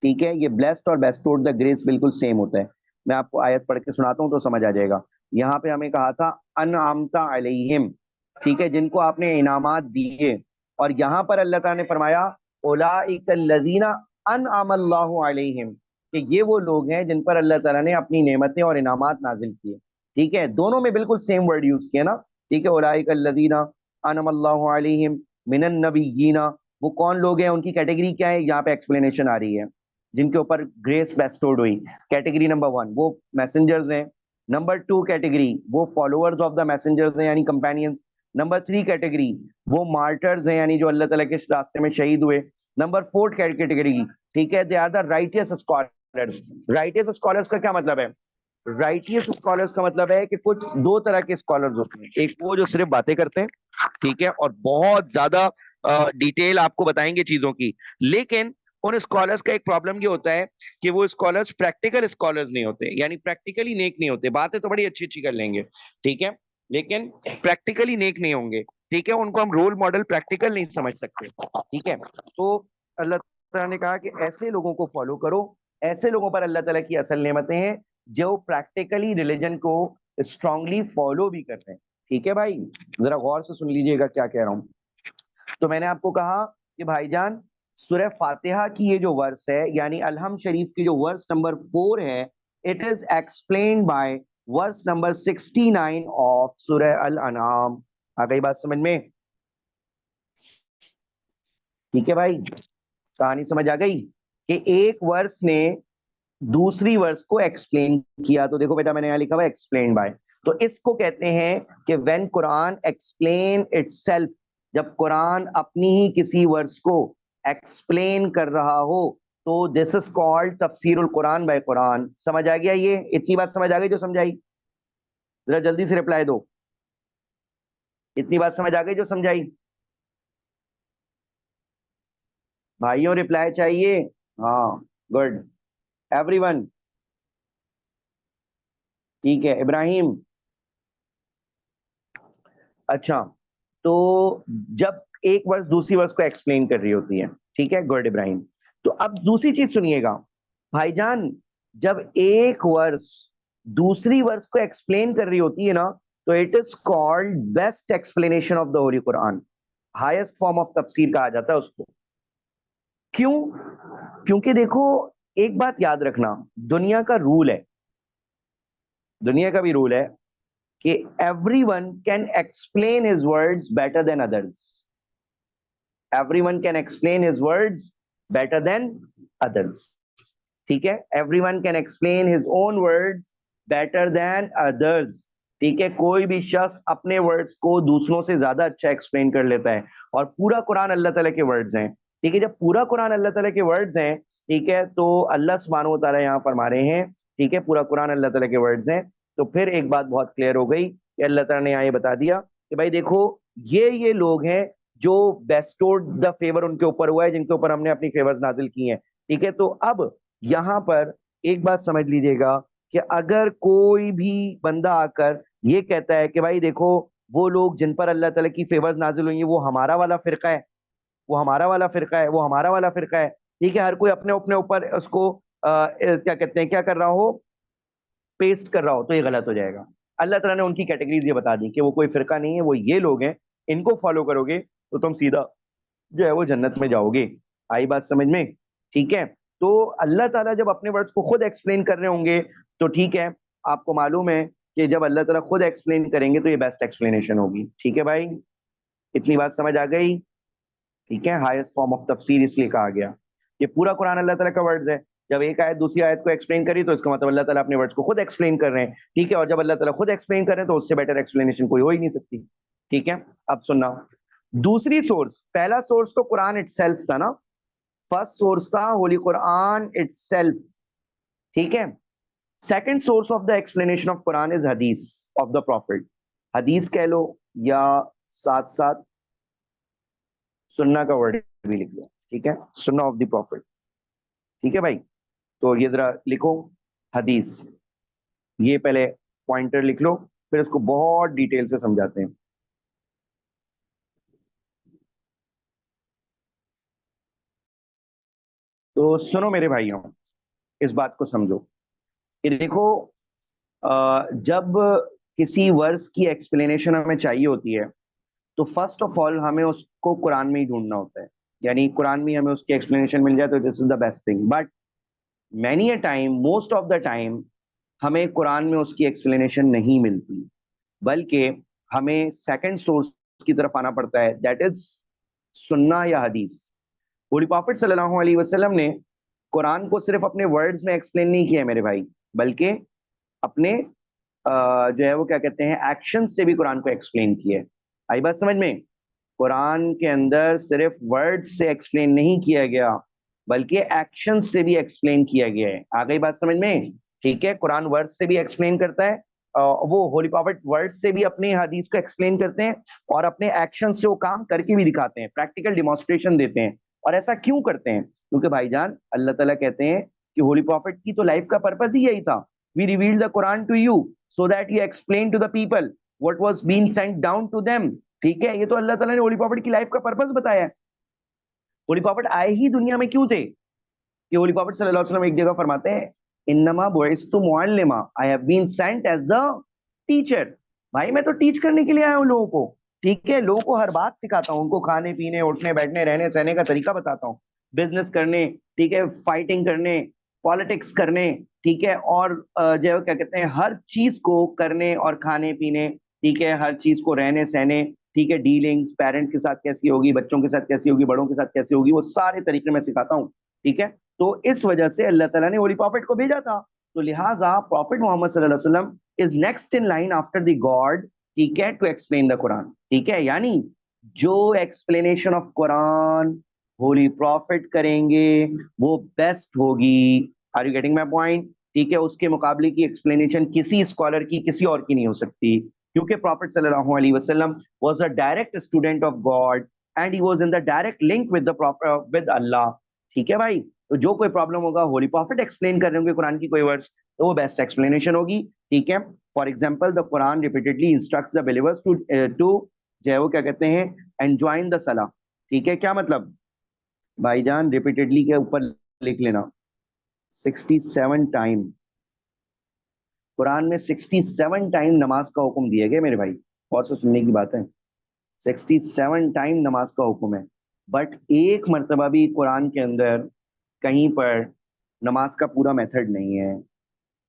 ठीक है, ये blessed और bestowed द ग्रेस बिल्कुल सेम होता है। मैं आपको आयत पढ़ के सुनाता हूं तो समझ आ जाएगा। यहाँ पे हमें कहा था अनआमता अलैहिम, ठीक है, जिनको आपने इनामात दिए, और यहाँ पर अल्लाह ताला ने फरमाया उलाइकल्लज़ीना अनअमल्लाहु अलैहिम, कि ये वो लोग हैं जिन पर अल्लाह ताला ने अपनी नेमतें और इनामात नाजिल किए। ठीक है, दोनों में बिल्कुल सेम वर्ड यूज किया ना। ठीक है, उलाइकल्लज़ीना अनअमल्लाहु अलैहिम मिनन नबिय्यीना, वो कौन लोग हैं, उनकी कैटेगरी क्या है, यहाँ पे एक्सप्लेनेशन आ रही है, जिनके ऊपर ग्रेस बेस्टोर्ड हुई। कैटेगरी नंबर 1 वो मैसेंजर्स हैं। नंबर 2 कैटेगरी वो फॉलोअर्स ऑफ द मैसेंजर्स हैं, यानी कंपेनियंस। नंबर 3 कैटेगरी वो मार्टर्स हैं, यानी जो अल्लाह ताला के रास्ते में शहीद हुए। नंबर 4 कैटेगरी, ठीक है, they are the righteous scholars. Righteous scholars का क्या मतलब है? राइटियस स्कॉलर्स का मतलब है कि कुछ दो तरह के स्कॉलर्स होते हैं, एक वो जो सिर्फ बातें करते हैं, ठीक है, और बहुत ज्यादा डिटेल आपको बताएंगे चीजों की, लेकिन उन स्कॉलर्स का एक प्रॉब्लम ये होता है कि वो स्कॉलर्स प्रैक्टिकल स्कॉलर्स नहीं होते, यानी प्रैक्टिकली नेक नहीं होते। बातें तो बड़ी अच्छी अच्छी कर लेंगे, ठीक है, लेकिन प्रैक्टिकली नेक नहीं होंगे। ठीक है, उनको हम रोल मॉडल प्रैक्टिकल नहीं समझ सकते। ठीक है, तो अल्लाह ताला ने कहा कि ऐसे लोगों को फॉलो करो, ऐसे लोगों पर अल्लाह ताला की असल नेमतें हैं जो प्रैक्टिकली रिलीजन को स्ट्रांगली फॉलो भी करते हैं। ठीक है भाई, जरा गौर से सुन लीजिएगा क्या कह रहा हूं। तो मैंने आपको कहा कि भाईजान सूरह फातिहा की ये जो वर्स है, यानी अलहम शरीफ की जो वर्स नंबर 4 है, it is explained by verse number 69 of सूरह अल अनाम। आ गई बात समझ में? ठीक है भाई, कहानी समझ आ गई कि एक वर्स ने दूसरी वर्स को एक्सप्लेन किया। तो देखो बेटा, मैंने यहां लिखा हुआ एक्सप्लेन बाय, तो इसको कहते हैं कि व्हेन कुरान एक्सप्लेन इटसेल्फ, जब कुरान अपनी ही किसी वर्स को एक्सप्लेन कर रहा हो, तो दिस इज कॉल्ड तफसीरुल कुरान बाय कुरान। समझ आ गया? ये इतनी बात समझ आ गई जो समझाई? जरा जल्दी से रिप्लाई दो, इतनी बात समझ आ गई जो समझाई? भाइयों रिप्लाई चाहिए। हाँ, गुड, एवरीवन। ठीक है इब्राहिम। अच्छा, तो जब एक वर्स दूसरी वर्स को एक्सप्लेन कर रही होती है, ठीक है, गुड इब्राहिम। तो अब दूसरी चीज सुनिएगा भाईजान, जब एक वर्स दूसरी वर्स को एक्सप्लेन कर रही होती है ना, तो it is called best explanation of the Holi Quran. Highest form of तफसीर कहा जाता है उसको। क्यों? क्योंकि देखो, एक बात याद रखना, दुनिया का रूल है, दुनिया का भी रूल है कि everyone can explain his words better than others. everyone can explain his words better than others। ठीक है, everyone can explain his own words better than others। ठीक है, कोई भी शख्स अपने वर्ड्स को दूसरों से ज्यादा अच्छा एक्सप्लेन कर लेता है, और पूरा कुरान अल्लाह ताला के वर्ड्स हैं। ठीक है, जब पूरा कुरान अल्लाह ताला के वर्ड्स हैं, ठीक है, तो अल्लाह सुब्हानहू व तआला यहाँ फरमा रहे हैं, ठीक है, पूरा कुरान अल्लाह ताला के वर्ड्स हैं, तो फिर एक बात बहुत क्लियर हो गई कि अल्लाह ताला ने यहाँ ये बता दिया कि भाई देखो, ये लोग हैं जो बेस्टोर्ड द फेवर उनके ऊपर हुआ है, जिनके ऊपर हमने अपनी फेवर्स नाजिल की हैं। ठीक है, तो अब यहाँ पर एक बात समझ लीजिएगा कि अगर कोई भी बंदा आकर ये कहता है कि भाई देखो, वो लोग जिन पर अल्लाह ताला की फेवर्स नाजिल हुई हैं वो हमारा वाला फिरका है, वो हमारा वाला फिरका है, वो हमारा वाला फिरका है, ठीक है, हर कोई अपने अपने ऊपर उसको क्या कहते हैं, क्या कर रहा हो, पेस्ट कर रहा हो, तो ये गलत हो जाएगा। अल्लाह ताला ने उनकी कैटेगरीज ये बता दी कि वो कोई फिरका नहीं है, वो ये लोग हैं, इनको फॉलो करोगे तो तुम सीधा जो है वो जन्नत में जाओगे। आई बात समझ में? ठीक है। तो अल्लाह ताला जब अपने वर्ड्स को खुद एक्सप्लेन कर रहे होंगे तो ठीक है, आपको मालूम है कि जब अल्लाह ताला खुद एक्सप्लेन करेंगे तो ये बेस्ट एक्सप्लेनेशन होगी। ठीक है भाई, इतनी बात समझ आ गई? ठीक है, हाईएस्ट फॉर्म ऑफ तफसीर इसलिए कहा गया। ये पूरा कुरान अल्लाह ताला का वर्ड्स है। जब एक आयत दूसरी आयत को एक्सप्लेन करी तो इसका मतलब अल्लाह ताला अपने वर्ड्स को खुद एक्सप्लेन कर रहे हैं। ठीक है, और जब अल्लाह ताला खुद एक्सप्लेन कर रहे हैं तो उससे बेटर एक्सप्लेनेशन कोई हो ही नहीं सकती। ठीक है, अब सुनना। दूसरी सोर्स, पहला सोर्स तो कुरान इटसेल्फ था ना, फर्स्ट सोर्स था होली कुरान इटसेल्फ। ठीक है, second source of the explanation of Quran is हदीस ऑफ द प्रॉफिट। हदीस कह लो या साथ साथ सुन्ना का वर्ड भी लिख लो। ठीक है, सुन्ना ऑफ द प्रॉफिट। ठीक है भाई, तो ये जरा लिखो हदीस, ये पहले पॉइंटर लिख लो, फिर इसको बहुत डिटेल से समझाते हैं। तो सुनो मेरे भाइयों, इस बात को समझो कि देखो, जब किसी वर्स की एक्सप्लेनेशन हमें चाहिए होती है तो फर्स्ट ऑफ ऑल हमें उसको कुरान में ही ढूंढना होता है। यानी कुरान में हमें उसकी एक्सप्लेनेशन मिल जाए तो this is the best thing. But many a time, most of the time, हमें कुरान में उसकी एक्सप्लेनेशन नहीं मिलती, बल्कि हमें सेकंड सोर्स की तरफ आना पड़ता है, दैट इज सुन्ना या हदीस। होली प्रॉफिट सल्लल्लाहु अलैहि वसल्लम ने कुरान को सिर्फ अपने वर्ड्स में एक्सप्लेन नहीं किया है मेरे भाई, बल्कि अपने जो है वो क्या कहते हैं, एक्शन से भी कुरान को एक्सप्लेन किया है। आई बात समझ में? कुरान के अंदर सिर्फ वर्ड्स से एक्सप्लेन नहीं किया गया, बल्कि एक्शन से भी एक्सप्लेन किया गया है। आ गई बात समझ में? ठीक है, कुरान वर्ड्स से भी एक्सप्लेन करता है, वो होली प्रॉफिट वर्ड्स से भी अपनी हदीस को एक्सप्लेन करते हैं, और अपने एक्शन से वो काम करके भी दिखाते हैं, प्रैक्टिकल डिमॉन्स्ट्रेशन देते हैं। और ऐसा क्यों करते हैं? क्योंकि भाईजान अल्लाह ताला कहते हैं कि होली प्रॉफिट की तो लाइफ का पर्पस ही यही था, we revealed the Quran to you so that you explain to the people what was being sent down to them. ठीक है, ये तो अल्लाह ताला ने होली प्रॉफिट की लाइफ का पर्पस बताया है। होली प्रॉफिट आए ही दुनिया में क्यों थे? कि होली प्रॉफिट सल्लल्लाहु अलैहि वसल्लम एक जगह फरमाते हैं, इन्नमा बुइस्तु मुअल्लिमा, I have been sent as the teacher. भाई मैं तो टीच करने के लिए आया हूँ लोगों को। ठीक है, लोगों को हर बात सिखाता हूँ, उनको खाने पीने उठने बैठने रहने सहने का तरीका बताता हूँ, बिजनेस करने, ठीक है, फाइटिंग करने, पॉलिटिक्स करने, ठीक है, और जो है क्या कहते हैं, हर चीज को करने और खाने पीने, ठीक है, हर चीज को रहने सहने, ठीक है, डीलिंग्स पेरेंट के साथ कैसी होगी, बच्चों के साथ कैसी होगी, बड़ों के साथ कैसी होगी, वो सारे तरीके मैं सिखाता हूँ। ठीक है, तो इस वजह से अल्लाह ताला ने होली प्रॉफिट को भेजा था। तो लिहाजा प्रॉफिट मोहम्मद सल्लल्लाहु अलैहि वसल्लम is next in line after the God, ठीक है, टू एक्सप्लेन द कुरान। ठीक है, यानी जो explanation of Quran holy prophet करेंगे वो बेस्ट होगी। Are you getting my point? ठीक है, उसके मुकाबले की एक्सप्लेनेशन किसी स्कॉलर की किसी और की नहीं हो सकती, क्योंकि प्रॉफिट सल्लल्लाहु अलैहि वसल्लम was a direct student of God and he was in the direct link with the with Allah. ठीक है भाई, तो जो कोई प्रॉब्लम होगा होली प्रॉफिट एक्सप्लेन कर रहे होंगे कुरान की कोई वर्ड्स, तो वो बेस्ट एक्सप्लेनेशन होगी। ठीक है, for example the Quran repeatedly instructs the believers to to जो है वो क्या कहते हैं, एंजॉइन द सला। ठीक है, क्या मतलब भाईजान, रिपीटेडली के ऊपर लिख लेना, 67 टाइम कुरान में 67 टाइम नमाज का हुक्म दिया गया मेरे भाई, बहुत से सुनने की बात है। 67 टाइम नमाज का हुक्म है, बट एक मरतबा भी कुरान के अंदर कहीं पर नमाज का पूरा मेथड नहीं है।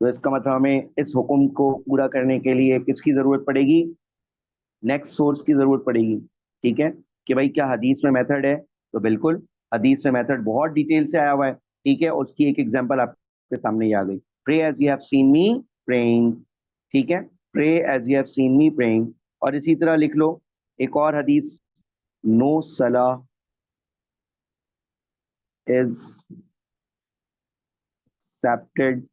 तो इसका मतलब हमें इस हुक्म को पूरा करने के लिए किसकी जरूरत पड़ेगी? नेक्स्ट सोर्स की जरूरत पड़ेगी। ठीक है, कि भाई क्या हदीस में मेथड है? तो बिल्कुल, हदीस में मेथड बहुत डिटेल से आया हुआ है। ठीक है, उसकी एक एग्जांपल आपके सामने ही आ गई, pray as you have seen me praying. ठीक है, pray as you have seen me praying. और इसी तरह लिख लो एक और हदीस, नो सला इज एक्सेप्टेड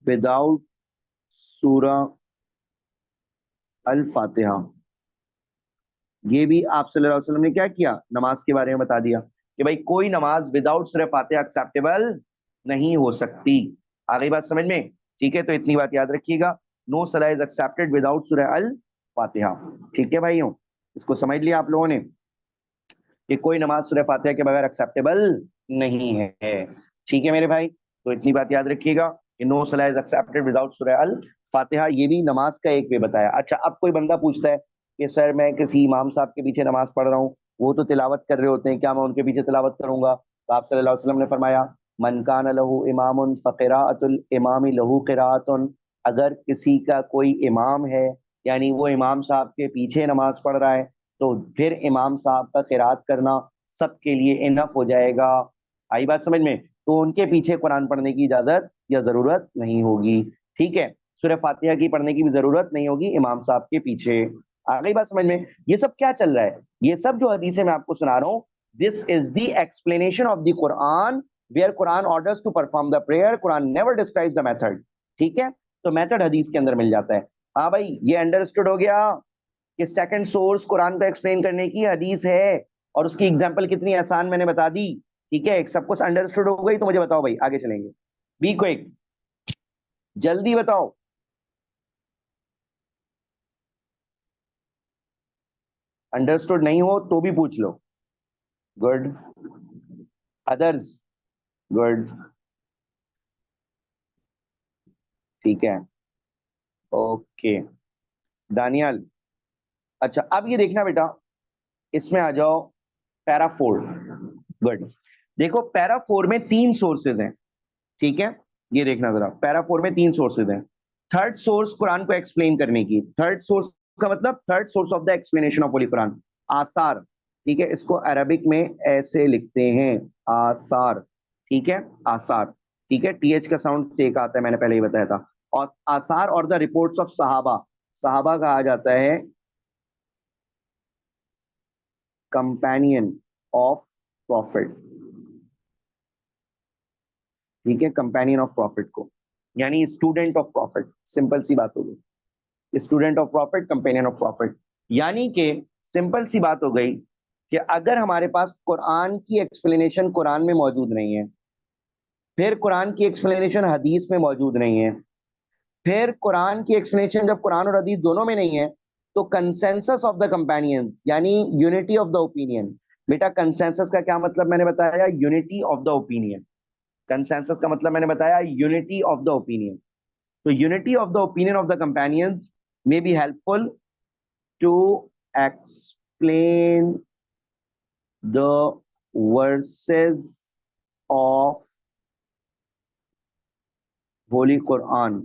विदाउट सूरा अल फातिहा। ये भी आप सल्लल्लाहु अलैहि वसल्लम ने क्या किया, नमाज के बारे में बता दिया कि भाई कोई नमाज विदाउट सूरह फातिहा एक्सेप्टेबल नहीं हो सकती। आ गई बात समझ में? ठीक है, तो इतनी बात याद रखिएगा, नो सला इज एक्सेप्टेड विदाउट सूरह अल फातिहा। ठीक है भाइयों, इसको समझ लिया आप लोगों ने कि कोई नमाज सूरह फातिहा के बगैर एक्सेप्टेबल नहीं है। ठीक है मेरे भाई, तो इतनी बात याद रखिएगा कि नो सला इज एक्सेप्टेड विदाउट सूरह अल फातिहा, ये भी नमाज का एक वे बताया। अच्छा, अब कोई बंदा पूछता है कि सर मैं किसी इमाम साहब के पीछे नमाज पढ़ रहा हूँ, वो तो तिलावत कर रहे होते हैं, क्या मैं उनके पीछे तिलावत करूंगा? तो आप सल्लल्लाहु अलैहि वसल्लम ने फरमाया, मन कान लहू इमामुन फक़िराअतुल इमामी लहू क़िराअतुन, अगर किसी का कोई इमाम है, यानी वो इमाम साहब के पीछे नमाज पढ़ रहा है, तो फिर इमाम साहब का किरात करना सबके लिए इनफ हो जाएगा। आई बात समझ में? तो उनके पीछे कुरान पढ़ने की इजाजत या जरूरत नहीं होगी। ठीक है, सूरह फातिहा की पढ़ने की भी जरूरत नहीं होगी इमाम साहब के पीछे। आ गई बात समझ में? ये सब क्या चल रहा है? ये सब जो हदीसें मैं आपको सुना रहा हूँ, this is the explanation of the Quran, where Quran orders to perform the prayer, Quran never describes the method. ठीक है, तो मेथड हदीस के अंदर मिल जाता है। हाँ भाई, ये अंडरस्टूड हो गया कि सेकंड सोर्स कुरान को एक्सप्लेन करने की हदीस है, और उसकी एग्जांपल कितनी आसान मैंने बता दी। ठीक है, सब कुछ अंडरस्टूड हो गई, तो मुझे बताओ भाई, आगे चलेंगे। बी क्विक, जल्दी बताओ। अंडरस्टूड नहीं हो तो भी पूछ लो। गुड। अदर्स? गुड। ठीक है, ओके। दानियाल, अच्छा अब ये देखना बेटा, इसमें आ जाओ, पैरा 4। गुड। देखो पैरा 4 में 3 सोर्सेज हैं। ठीक है, ये देखना जरा, पैरा 4 में 3 सोर्सेज हैं। थर्ड सोर्स कुरान को एक्सप्लेन करने की, थर्ड सोर्स का मतलब third source of the explanation of holy Quran, आसार। ठीक है, इसको अरबिक में ऐसे लिखते हैं, आसार। ठीक है, आसार। ठीक है, टीएच का साउंड सेक आता है, मैंने पहले ही बताया था। और आसार और द रिपोर्ट्स ऑफ सहाबा, सहाबा कहा जाता है कंपेनियन ऑफ प्रॉफिट। ठीक है, कंपेनियन ऑफ प्रॉफिट को, यानी स्टूडेंट ऑफ प्रॉफिट, सिंपल सी बात होगी, student of profit, companion of profit. यानी कि सिंपल सी बात हो गई कि अगर हमारे पास कुरान की एक्सप्लेनेशन कुरान में मौजूद नहीं है, फिर कुरान की एक्सप्लेनेशन हदीस में मौजूद नहीं है, फिर कुरान की एक्सप्लेनेशन जब कुरान और हदीस दोनों में नहीं है, तो कंसेंसस ऑफ द कंपेनियंस, यानी यूनिटी ऑफ द ओपिनियन। बेटा कंसेंसस का क्या मतलब मैंने बताया? Unity of the opinion. Consensus का मतलब मैंने बताया यूनिटी ऑफ द ओपिनियन। तो unity of the opinion of the companions may be helpful to explain the verses of holy Quran.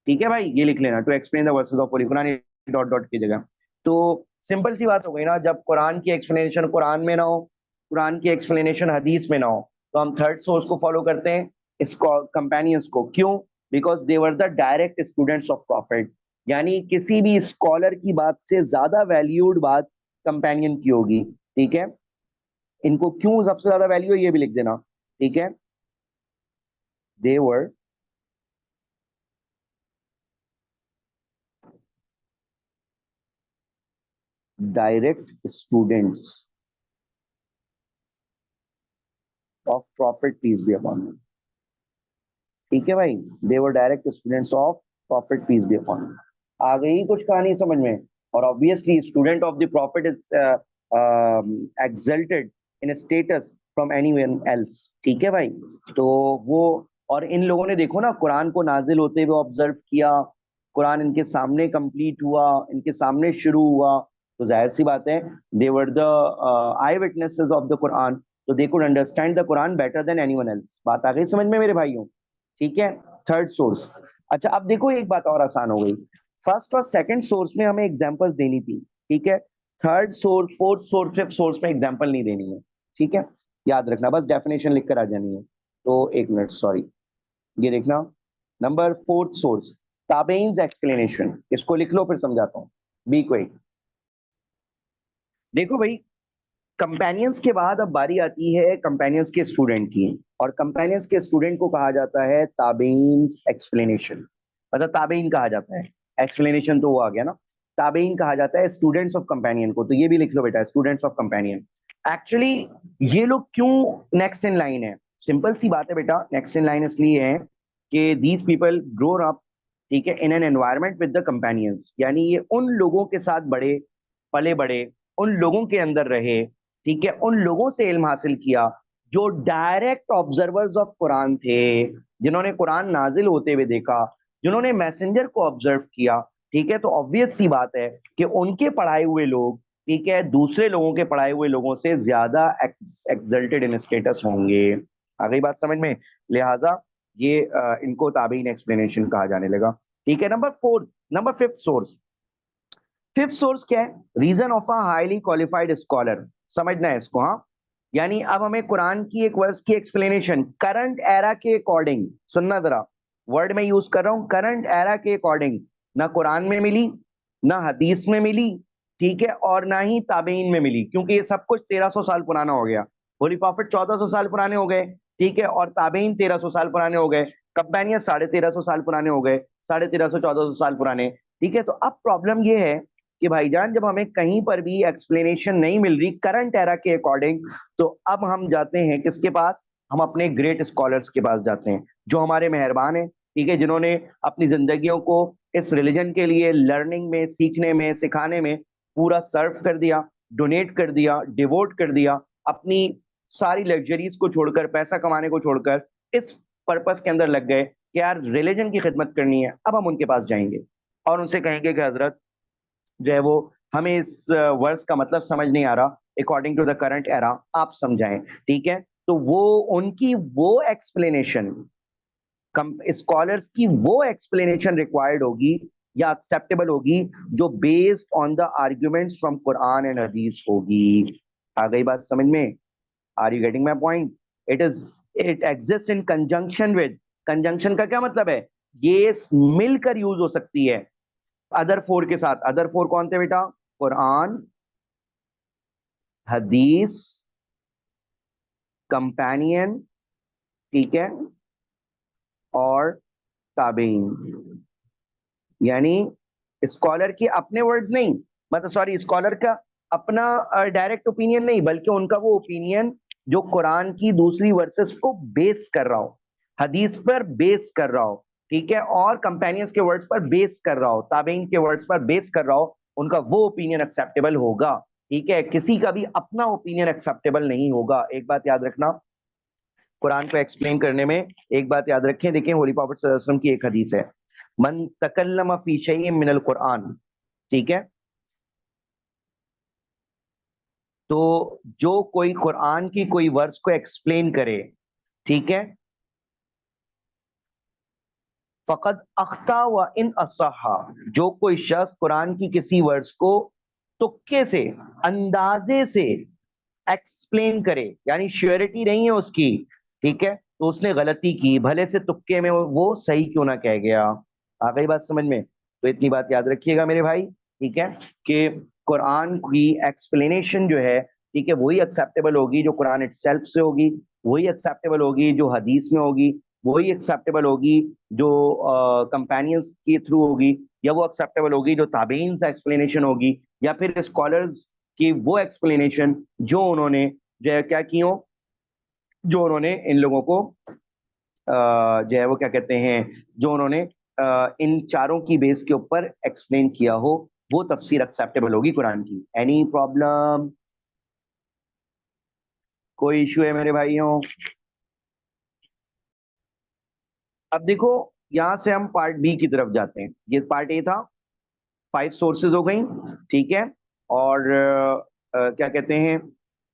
ठीक है भाई, ये लिख लेना, to explain the verses of holy Quran, dot dot की जगह। तो सिंपल सी बात हो गई ना, जब कुरान की एक्सप्लेनेशन कुरान में ना हो, कुरान की एक्सप्लेनेशन हदीस में ना हो, तो हम थर्ड सोर्स को फॉलो करते हैं, इसको कंपेनियंस को। क्यों? Because they were the direct students of profit, यानी किसी भी स्कॉलर की बात से ज्यादा वैल्यूड बात कंपेनियन की होगी। ठीक है, इनको क्यों सबसे ज्यादा वैल्यू है ये भी लिख देना। ठीक है, they were direct students of prophet, peace be upon him. ठीक है भाई, they were direct students of prophet, peace be upon him. आ गई कुछ कहानी समझ में? और obviously student of the prophet is exalted in status from anyone else. ठीक है भाई, तो वो, और इन लोगों ने देखो ना कुरान को नाजिल होते हुए ऑब्जर्व किया, कुरान इनके सामने कंप्लीट हुआ, इनके सामने शुरू हुआ, तो जाहिर सी बात है they were the eyewitnesses of the Quran, तो they could understand the Quran better than anyone else. बात आ गई समझ में मेरे भाइयों? ठीक है, थर्ड सोर्स। अच्छा अब देखो एक बात और आसान हो गई, फर्स्ट और सेकंड सोर्स में हमें एग्जांपल्स देनी थी। ठीक है, third source, fourth source, fifth source में एग्जांपल नहीं देनी है। ठीक है, याद रखना, बस डेफिनेशन लिख कर आ जानी है। तो एक मिनट, सॉरी, ये देखना, नंबर फोर्थ सोर्स, ताबेइंस एक्सप्लेनेशन, इसको लिख लो फिर समझाता हूँ। Be quick. देखो भाई, कंपेनियंस के बाद अब बारी आती है कंपेनियंस के स्टूडेंट की, और कंपेनियंस के स्टूडेंट को कहा जाता है ताबेइंस एक्सप्लेनेशन, मतलब ताबेइन कहा जाता है, एक्सप्लेनेशन तो वो आ गया ना। ताबेइन कहा जाता है स्टूडेंट्स ऑफ कंपेनियन को, तो ये भी लिख लो बेटा, स्टूडेंट्स ऑफ कंपेनियन। एक्चुअली ये लोग क्यों नेक्स्ट इन लाइन है? सिंपल सी बात है बेटा, नेक्स्ट इन लाइन इसलिए है कि दीज पीपल ग्रो अप, ठीक है, in an environment with the companions, यानी ये उन लोगों के साथ बड़े, पले बड़े, उन लोगों के अंदर रहे, ठीक है, उन लोगों से इल्म हासिल किया जो डायरेक्ट ऑब्जर्वर्स ऑफ कुरान थे, जिन्होंने कुरान नाजिल होते हुए देखा, जिन्होंने मैसेंजर को ऑब्जर्व किया, ठीक है। तो ऑब्वियस सी बात है कि उनके पढ़ाए हुए लोग, ठीक है, दूसरे लोगों के पढ़ाए हुए लोगों से ज्यादा एक्सल्टेड इन स्टेटस होंगे। आ गई बात समझ में? लिहाजा ये इनको ताबीन एक्सप्लेनेशन कहा जाने लगा। ठीक है। Number fifth source, fifth source क्या है? Reason of a highly qualified scholar. समझना है इसको, हाँ। यानी अब हमें कुरान की एक वर्स की एक्सप्लेनेशन करंट एरा के अकॉर्डिंग, सुनना जरा, वर्ड में यूज कर रहा हूं करंट एरा के अकॉर्डिंग, ना कुरान में मिली, ना हदीस में मिली, ठीक है, और ना ही ताबीन में मिली, क्योंकि ये सब कुछ 1300 साल पुराना हो गया। होली प्रॉफिट 1400 साल पुराने हो गए, ठीक है, और ताबीन 1300 साल पुराने हो गए, कंपेनियन 1350 साल पुराने हो गए, 1350 1400 साल पुराने। ठीक है। तो अब प्रॉब्लम ये है कि भाईजान जब हमें कहीं पर भी एक्सप्लेनेशन नहीं मिल रही करंट एरा के अकॉर्डिंग, तो अब हम जाते हैं किसके पास? हम अपने ग्रेट स्कॉलर्स के पास जाते हैं, जो हमारे मेहरबान हैं, ठीक है, जिन्होंने अपनी जिंदगियों को इस रिलीजन के लिए लर्निंग में, सीखने में, सिखाने में पूरा सर्व कर दिया, डोनेट कर दिया, डिवोट कर दिया, अपनी सारी लग्जरीज को छोड़कर, पैसा कमाने को छोड़कर इस पर्पस के अंदर लग गए कि यार रिलीजन की खिदमत करनी है। अब हम उनके पास जाएंगे और उनसे कहेंगे कि हजरत जो है वो हमें इस वर्स का मतलब समझ नहीं आ रहा, according to the current era आप समझाएं, ठीक है। तो वो उनकी वो एक्सप्लेनेशन, स्कॉलर्स की वो एक्सप्लेनेशन रिक्वायर्ड होगी या एक्सेप्टेबल होगी जो based on the arguments from Quran and hadith होगी। आ गई बात समझ में? Are you getting my point? It is, it exist in conjunction with, conjunction का क्या मतलब है? ये मिलकर यूज हो सकती है अदर फोर के साथ। अदर फोर कौन थे बेटा? कुरान, हदीस, कंपेनियन, ठीक है, और ताबीन। यानी स्कॉलर के अपने वर्ड्स नहीं, मतलब सॉरी, स्कॉलर का अपना डायरेक्ट ओपिनियन नहीं, बल्कि उनका वो ओपिनियन जो कुरान की दूसरी वर्सेस को बेस कर रहा हो, हदीस पर बेस कर रहा हो, ठीक है, और कंपेनियंस के वर्ड्स पर बेस कर रहा हो, ताबीन के वर्ड्स पर बेस कर रहा हो, उनका वो ओपिनियन एक्सेप्टेबल होगा। ठीक है। किसी का भी अपना ओपिनियन एक्सेप्टेबल नहीं होगा। एक बात याद रखना, कुरान को एक्सप्लेन करने में एक बात याद रखें, देखें होली प्रॉफेट सल्लल्लाहु अलैहि वसल्लम की एक हदीस है, मन तकल्लम फी शैइन मिनल कुरान, ठीक है, तो जो कोई कुरान की कोई वर्स को एक्सप्लेन करे, ठीक है, फकद अख्ता व इन असहा, जो कोई शख्स कुरान की किसी वर्स को तुक्के से, अंदाजे से एक्सप्लेन करे, यानी श्योरिटी नहीं है उसकी, ठीक है, तो उसने गलती की, भले से तुक्के में वो सही क्यों ना कह गया। आ गई बात समझ में? तो इतनी बात याद रखिएगा मेरे भाई, ठीक है, कि कुरान की एक्सप्लेनेशन जो है, ठीक है, वही एक्सेप्टेबल होगी जो कुरान इटसेल्फ से होगी, वही एक्सेप्टेबल होगी जो हदीस में होगी, वही एक्सेप्टेबल होगी जो कंपेनियंस के थ्रू होगी, या वो एक्सेप्टेबल होगी जो ताबीन से एक्सप्लेनेशन होगी, या फिर स्कॉलर्स की वो एक्सप्लेनेशन जो उन्होंने जो है क्या की हो, जो उन्होंने इन लोगों को जो है वो क्या कहते हैं, जो उन्होंने इन चारों की बेस के ऊपर एक्सप्लेन किया हो, वो तफसीर एक्सेप्टेबल होगी कुरान की। Any problem? कोई इशू है मेरे भाइयों? अब देखो, यहां से हम पार्ट बी की तरफ जाते हैं। ये पार्ट ए था, 5 सोर्सेज हो गई, ठीक है, और क्या कहते हैं,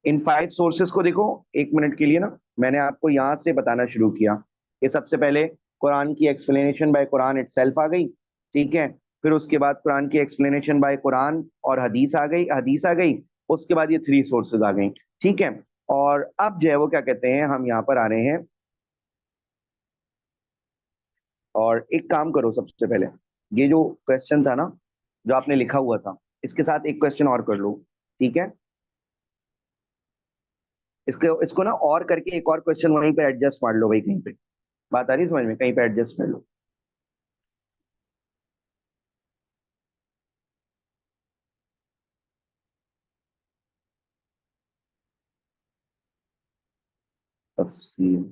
इन 5 सोर्सेज को देखो, एक मिनट के लिए ना, मैंने आपको यहां से बताना शुरू किया कि सबसे पहले कुरान की एक्सप्लेनेशन बाय कुरान इटसेल्फ आ गई, ठीक है, फिर उसके बाद कुरान की एक्सप्लेनेशन बाय कुरान और हदीस आ गई, हदीस आ गई, उसके बाद ये 3 सोर्सेज आ गई, ठीक है। और अब जो है वो क्या कहते हैं, हम यहाँ पर आ रहे हैं, और एक काम करो, सबसे पहले ये जो क्वेश्चन था ना, जो आपने लिखा हुआ था, इसके साथ एक क्वेश्चन और कर लो, ठीक है, इसको इसको ना और करके एक और क्वेश्चन वहीं पे एडजस्ट मार लो भाई, कहीं पे बात आ रही है समझ में, कहीं पे एडजस्ट कर लो। तफसील।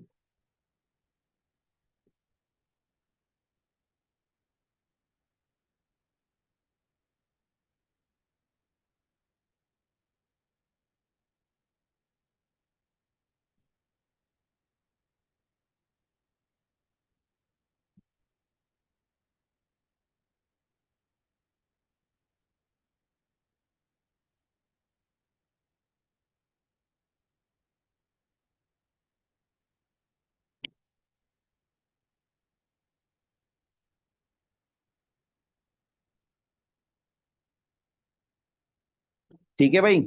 ठीक है भाई।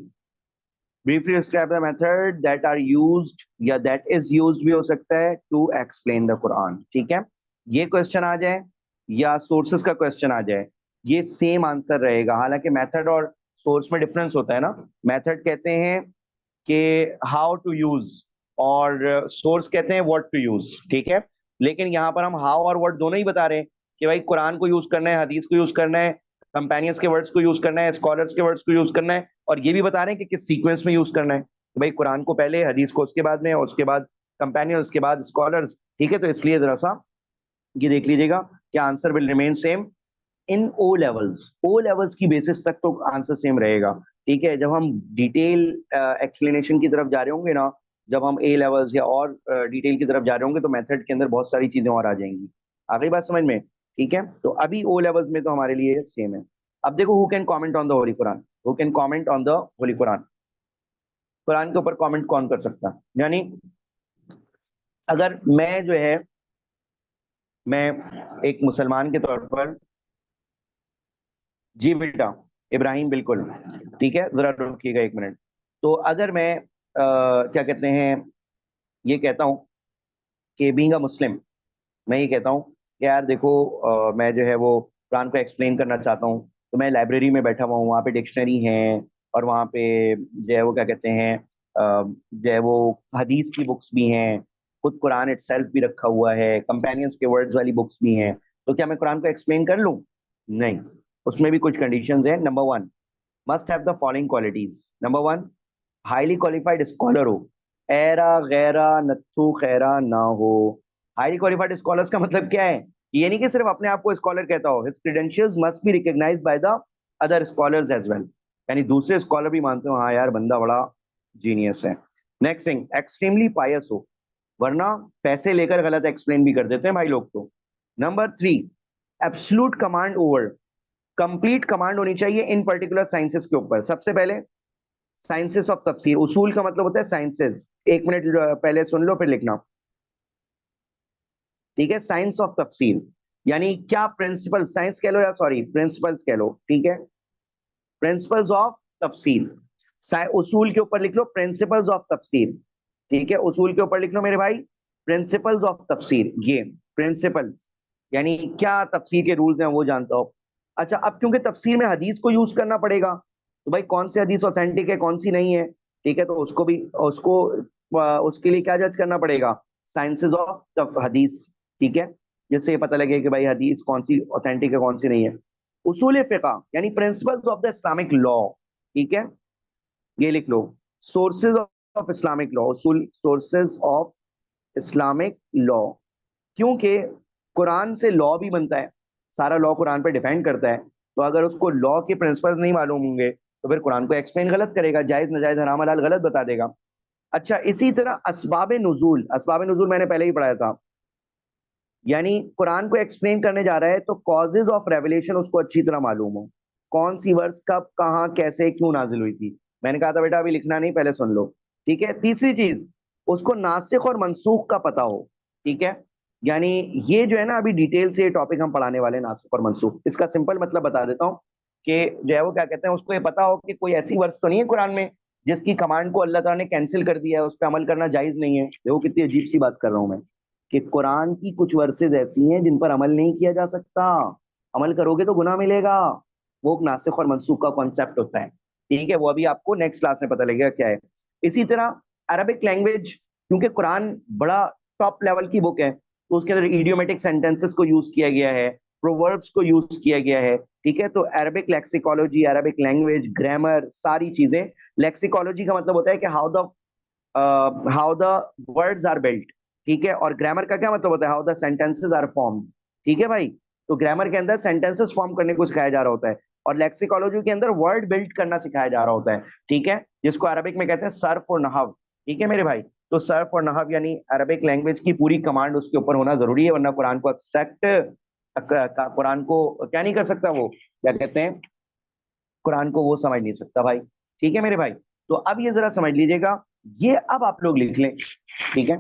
Briefly describe the method that are used या दैट इज यूज्ड भी हो सकता है टू एक्सप्लेन द कुरान। ठीक है, ये क्वेश्चन आ जाए या सोर्सेस का क्वेश्चन आ जाए, ये सेम आंसर रहेगा। हालांकि मेथड और सोर्स में डिफरेंस होता है ना। मेथड कहते हैं कि हाउ टू यूज, और सोर्स कहते हैं व्हाट टू यूज। ठीक है, लेकिन यहाँ पर हम हाउ और व्हाट दोनों ही बता रहे हैं कि भाई कुरान को यूज करना है, हदीस को यूज करना है, कंपेनियंस के वर्ड्स को यूज करना है, स्कॉलर्स के वर्ड्स को यूज करना है, और ये भी बता रहे हैं कि किस सीक्वेंस में यूज करना है। तो भाई कुरान को पहले, हदीस को उसके बाद में, और उसके बाद कंपेनियन, उसके बाद स्कॉलर्स। ठीक है, तो इसलिए जरा सा ये देख लीजिएगा कि answer will remain same in O levels. O levels की बेसिस तक तो आंसर सेम रहेगा। ठीक है, जब हम डिटेल एक्सप्लेनेशन की तरफ जा रहे होंगे ना, जब हम ए लेवल्स या और डिटेल की तरफ जा रहे होंगे, तो मेथड के अंदर बहुत सारी चीजें और आ जाएंगी। आ गई बात समझ में? ठीक है, तो अभी ओ लेवल्स में तो हमारे लिए सेम है। अब देखो, who can comment on the Holi Quran? Who can comment on the Holi Quran? Quran के ऊपर कमेंट कौन कर सकता है? यानी अगर मैं जो है, मैं एक मुसलमान के तौर पर, जी बेटा, इब्राहिम बिल्कुल। ठीक है, जरा रुकिएगा एक मिनट। तो अगर मैं क्या कहते हैं, ये कहता हूँ कि बीइंग अ मुस्लिम, मैं ये कहता हूँ कि यार देखो, मैं जो है वो कुरान को एक्सप्लेन करना चाहता हूँ, तो मैं लाइब्रेरी में बैठा हुआ हूँ, वहाँ पे डिक्शनरी है, और वहाँ पे जो है वो क्या कहते हैं, जो है वो हदीस की बुक्स भी हैं, खुद कुरान इटसेल्फ भी रखा हुआ है, कंपेनियंस के वर्ड्स वाली बुक्स भी हैं। तो क्या मैं कुरान को एक्सप्लेन कर लूँ? नहीं, उसमें भी कुछ कंडीशंस हैं। नंबर one, must have the following qualities. Number one, highly qualified scholar हो, एरा गैरा नत्थु खैरा ना हो। हाईली क्वालिफाइड स्कॉलर्स का मतलब क्या है? ये नहीं कि सिर्फ अपने आप को स्कॉलर कहता हो, his credentials must be recognised by the other scholars as well. यानी दूसरे स्कॉलर भी मानते हो, हाँ यार बंदा बड़ा जीनियस है। नेक्स्ट थिंग, एक्सट्रीमली पायस हो, वरना पैसे लेकर गलत एक्सप्लेन भी कर देते हैं भाई लोग तो। Number three, absolute command over, complete command होनी चाहिए इन पर्टिकुलर साइंसेस के ऊपर। सबसे पहले साइंसेस ऑफ तफसीर, उसूल का मतलब होता है साइंसेस। एक मिनट पहले सुन लो फिर लिखना। ठीक है, साइंस ऑफ तफसीर यानी क्या? प्रिंसिपल साइंस कह लो या सॉरी प्रिंसिपल्स कह लो। ठीक है, प्रिंसिपल्स ऑफ तफसीर। उसूल के ऊपर लिख लो प्रिंसिपल्स ऑफ तफसीर। ठीक है, उसूल के ऊपर लिख लो मेरे भाई प्रिंसिपल्स ऑफ तफसीर। ये प्रिंसिपल यानी क्या तफसीर के रूल्स हैं वो जानता हो। अच्छा, अब क्योंकि तफसीर में हदीस को यूज करना पड़ेगा, तो भाई कौन सी हदीस ऑथेंटिक है कौन सी नहीं है? ठीक है, तो उसको भी, उसको उसके लिए क्या जज करना पड़ेगा? साइंसेज ऑफ हदीस। ठीक है, जिससे ये पता लगे कि भाई हदीस कौन सी ऑथेंटिक है कौन सी नहीं है। उसूल फिक़ह यानी principles of the Islamic law. ठीक है, ये लिख लो, सोर्सेज ऑफ इस्लामिक लॉ, उसूल सोर्सेज ऑफ इस्लामिक लॉ। क्योंकि कुरान से लॉ भी बनता है, सारा लॉ कुरान पे डिपेंड करता है। तो अगर उसको लॉ के प्रिंसिपल्स नहीं मालूम होंगे, तो फिर कुरान को एक्सप्लेन गलत करेगा, जायज नजायज हराम हलाल गलत बता देगा। अच्छा, इसी तरह असबाब नुजूल, असबाब नुजूल मैंने पहले ही पढ़ाया था। यानी कुरान को एक्सप्लेन करने जा रहा है तो कॉजेज ऑफ रेवलेशन उसको अच्छी तरह मालूम हो, कौन सी वर्स कब कहाँ कैसे क्यों नाजिल हुई थी। मैंने कहा था बेटा अभी लिखना नहीं, पहले सुन लो। ठीक है, तीसरी चीज, उसको नासिख और मनसूख का पता हो। ठीक है, यानी ये जो है ना, अभी डिटेल से ये टॉपिक हम पढ़ाने वाले हैं, नासिख और मनसूख। इसका सिंपल मतलब बता देता हूँ कि जो है वो क्या कहते हैं, उसको ये पता हो कि कोई ऐसी वर्स तो नहीं है कुरान में जिसकी कमांड को अल्लाह ताला ने कैंसिल कर दिया है, उस पर अमल करना जायज नहीं है। देखो कितनी अजीब सी बात कर रहा हूं मैं, कि कुरान की कुछ वर्सेज ऐसी हैं जिन पर अमल नहीं किया जा सकता, अमल करोगे तो गुनाह मिलेगा। वो नासिख और मनसूख का कॉन्सेप्ट होता है। ठीक है, वो अभी आपको नेक्स्ट क्लास में पता लगेगा क्या है। इसी तरह अरबिक लैंग्वेज, क्योंकि कुरान बड़ा टॉप लेवल की बुक है, तो उसके अंदर इडियोमेटिक सेंटेंसेस को यूज किया गया है, प्रोवर्ब्स को यूज किया गया है। ठीक है, तो Arabic lexicology, Arabic language, grammar, सारी चीजें। लेक्सिकोलॉजी का मतलब होता है कि how the how the words are built, ठीक है। और ग्रामर का क्या मतलब होता है, how the sentences are form, ठीक है भाई। तो ग्रामर के अंदर सेंटेंसेस फॉर्म करने को सिखाया जा रहा होता है, और लेक्सिकोलॉजी के अंदर वर्ड बिल्ड करना सिखाया जा रहा होता है, ठीक है, जिसको अरबिक में कहते हैं सर्फ और नहव, ठीक है मेरे भाई। तो सर्फ और नहव यानी अरबिक लैंग्वेज की पूरी कमांड उसके ऊपर होना जरूरी है, वरना कुरान को एक्सट्रैक्ट, कुरान को क्या नहीं कर सकता वो, क्या कहते हैं, कुरान को वो समझ नहीं सकता भाई, ठीक है मेरे भाई। तो अब ये जरा समझ लीजिएगा, ये अब आप लोग लिख लें, ठीक है।